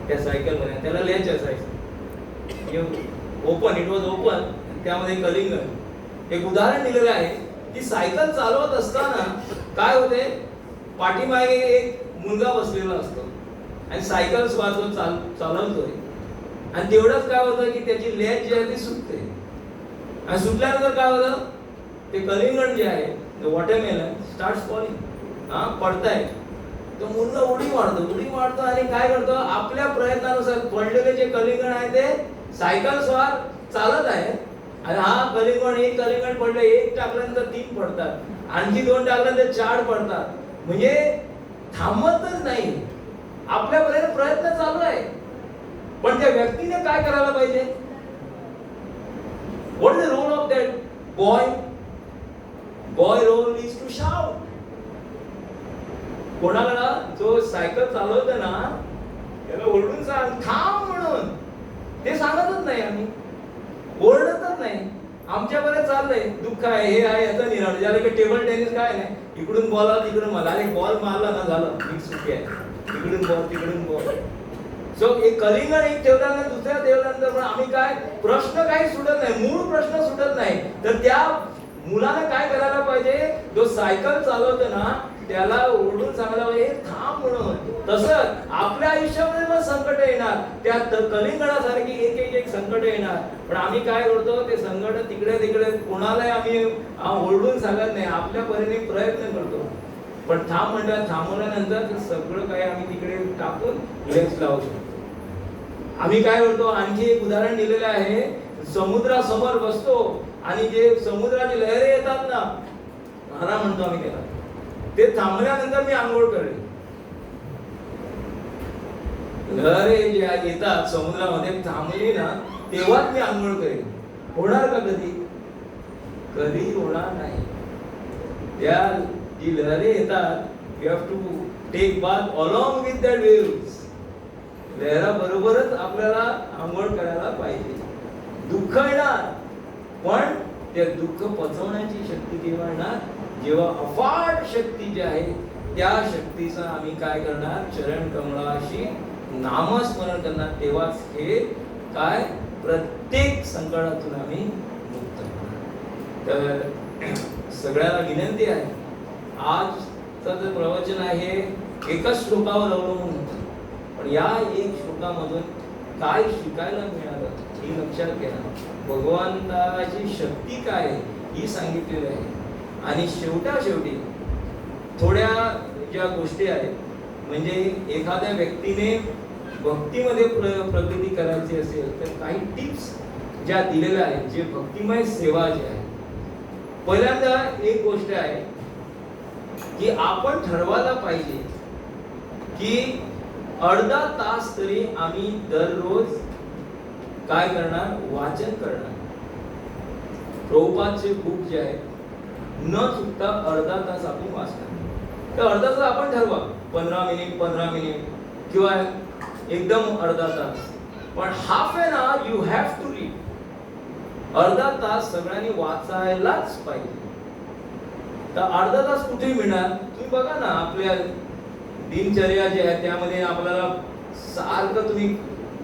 त्या सायकलमध्ये, त्याला लिहायचं असायचं ओपन, इट वॉज ओपन, त्यामध्ये कलिंगण. एक उदाहरण दिलेलं आहे की सायकल चालवत असताना काय होते, पाठीमागे एक मुलगा बसलेला असतो आणि सायकल चालवतोय आणि तेवढंच काय होतं की त्याची लेज जी आहे ती सुटते आणि सुटल्यानंतर काय होतं, ते कलिंगण जे आहे, वॉटरमेलन स्टार्ट्स फॉलिंग, पडताय. तो मुलगा उडी मारतो आणि काय करतो, आपल्या प्रयत्नानुसार पडलेले जे कलिंगण आहे ते सायकल स्वार चालत आहे आणि हा कलिंगण, एक कलिंगण पडलं, एक टाकल्यानंतर 3 पडतात, आणखी 2 टाकल्यानंतर 4 पडतात. म्हणजे थांबतच नाही, आपल्यापर्यंत प्रयत्न चालू आहे. पण त्या व्यक्तीने काय करायला पाहिजे? What is the role of that boy? Boy role is to shout. कोणाला जो सायकल चालवतो ना त्याला ओरडून सांग थांब म्हणून. ते सांगतच नाही, आम्ही ओरडतच नाही. आमच्याकडे चाललंय, दुःख आहे, हे आहे, याचा निराळ ज्याला की टेबल टेनिस काय नाही, इकडून बॉल तिकडून मला, एक बॉल मारला ना झालं, फिक्स सुट्टी आहे, इकडून बॉल तिकडून बॉल. सो एक कलिंगण एक ठेवल्यानंतर दुसऱ्या ठेवल्यानंतर पण आम्ही काय, प्रश्न काही सुटत नाही, मूळ प्रश्न सुटत नाही. तर त्या मुलाने काय करायला पाहिजे, जो सायकल चालवतो ना त्याला ओरडून सांगायला पाहिजे थांब म्हणून. तसंच आपल्या आयुष्यामध्ये पण संकट येणार, त्या कलिंगणासारखी एक संकट येणार. पण आम्ही काय करतो, ते संकट तिकडे तिकडे कोणालाही आम्ही ओरडून सांगत नाही, आपल्या परीने प्रयत्न करतो. पण थांब म्हणतात, थांबवल्यानंतर ते सगळं काही आम्ही तिकडे टाकून लेन्स लावू शकतो. आम्ही काय करतो, आणखी एक उदाहरण दिलेलं आहे, समुद्रासमोर बसतो आणि जे समुद्राची लहरी येतात ना, हारा म्हणतो आम्ही त्याला, ते थांबल्यानंतर मी आंघोळ करेन. लहरी जे येतात समुद्रामध्ये थांबली ना तेव्हाच मी आंघोळ करेन. होणार का कधी? कधी होणार नाही. त्या जी लहरी येतात, we have to take bath along with that waves. लहरा बरोबरच आपल्याला आंघोळ करायला पाहिजे. दुःख येणार, पण ते दुःख पचवण्याची शक्ती केव्हा येणार, जेव्हा अफाट शक्ती जी आहे त्या शक्तीचा आम्ही काय करणार, चरण कमळाशी नामस्मरण करणार, तेव्हाच हे काय प्रत्येक संकटातून आम्ही मुक्त होणार. तर सगळ्याला विनंती आहे, आजचं जे प्रवचन आहे एकच श्लोकावर अवलंबून होतं, पण या एक श्लोकामधून काय शिकायला मिळालं ही लक्षात घ्या. भगवंताची शक्ती काय ही सांगितलेली आहे. आणि शेवटी थोड्या ज्या गोष्टी आहेत, म्हणजे एखाद्या व्यक्तीने भक्तीमध्ये प्रगती करायची असेल तर काही टिप्स ज्या दिलेल्या आहेत, जे भक्तिमय सेवा जी आहे. पहिल्यांदा एक गोष्ट आहे की आपण ठरवायला पाहिजे की अर्धा तास तरी आम्ही दररोज काय करणार, वाचन करणार. प्रभुपादचे बुक जे आहे न चुकता अर्धा तास आपण वाचणार. तर अर्धा तास आपण ठरवा, 15 मिनिट किंवा एकदम अर्धा तास, पण half an hour you have to read. अर्धा तास सगळ्यांनी वाचायलाच पाहिजे. तर अर्धा तास कुठे मिळणार, तुम्ही बघा ना, आपल्या दिनचर्या जी आहे त्यामध्ये आपल्याला सारखं तुम्ही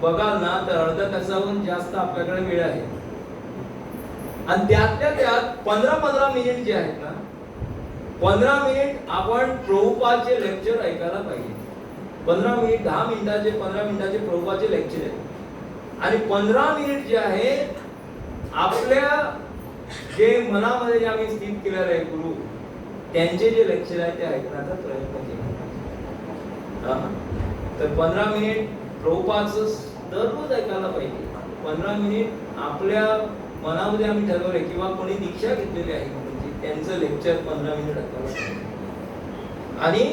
बघाल ना तर अर्धा तासाहून जास्त आपल्याकडे वेळ आहे. आणि त्यातल्या त्यात 15 मिनिट जे आहेत ना, 15 मिनिट आपण प्रभुपादचे लेक्चर ऐकायला पाहिजे. 15 मिनिट 10 मिनिटाचे 15 मिनिटाचे प्रभुपादचे लेक्चर आहे. आणि 15 मिनिट जे आहे आपल्या जे मनामध्ये जे आम्ही स्थित केलेलं आहे गुरु त्यांचे जे लेक्चर आहे ते ऐकण्याचा प्रयत्न केला. तर 15 मिनिट प्रभुपादचं दररोज ऐकायला पाहिजे. 15 मिनिट आपल्या मनामध्ये आम्ही ठरवले किंवा कोणी दीक्षा घेतलेली आहे म्हणजे त्यांचं लेक्चर 15 मिनिट ऐकायला पाहिजे. आणि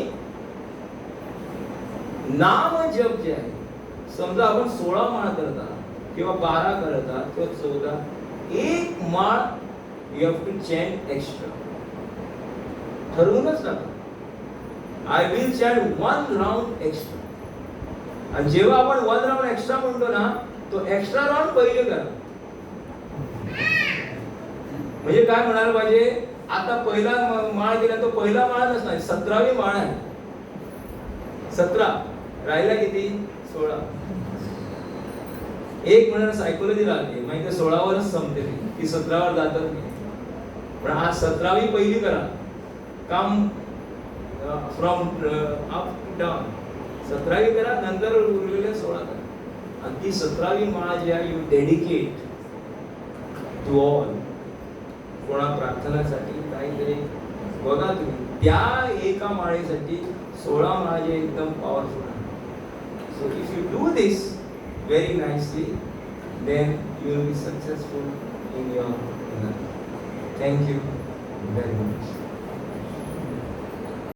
नाम जप जे आहे, समजा आपण 16 माळ करतात किंवा 12 करतात किंवा 14, एक माळ you have to chant extra. ठरवूनच टाका, I will chant 1 round extra. आणि जेव्हा आपण 1 राउंड एक्स्ट्रा म्हणतो ना, तो एक्स्ट्रा राउंड पहिले करा. म्हणजे काय म्हणायला पाहिजे, आता पहिला माळ दिला तो पहिला माळच नाही, 17वी माळ आहे. 17 राहिला किती? 16. एक म्हणून सायकोलॉजी राहते माहिती, 16वरच संपते ती 17वर जातच नाही. पण आज 17वी पहिली करा, काम फ्रॉम अप टू डाऊन. 17वी करा, नंतर उरलेले 16 करा. आणि ती 17वी माळ जी आहे, यू डेडिकेट टू ऑल. कोणा प्रार्थनासाठी काहीतरी बघा तुम्ही, त्या एका माळेसाठी 16 माळे एकदम पॉवरफुल आहे. So if you do this very nicely, then you will be successful in your life. Thank you very much.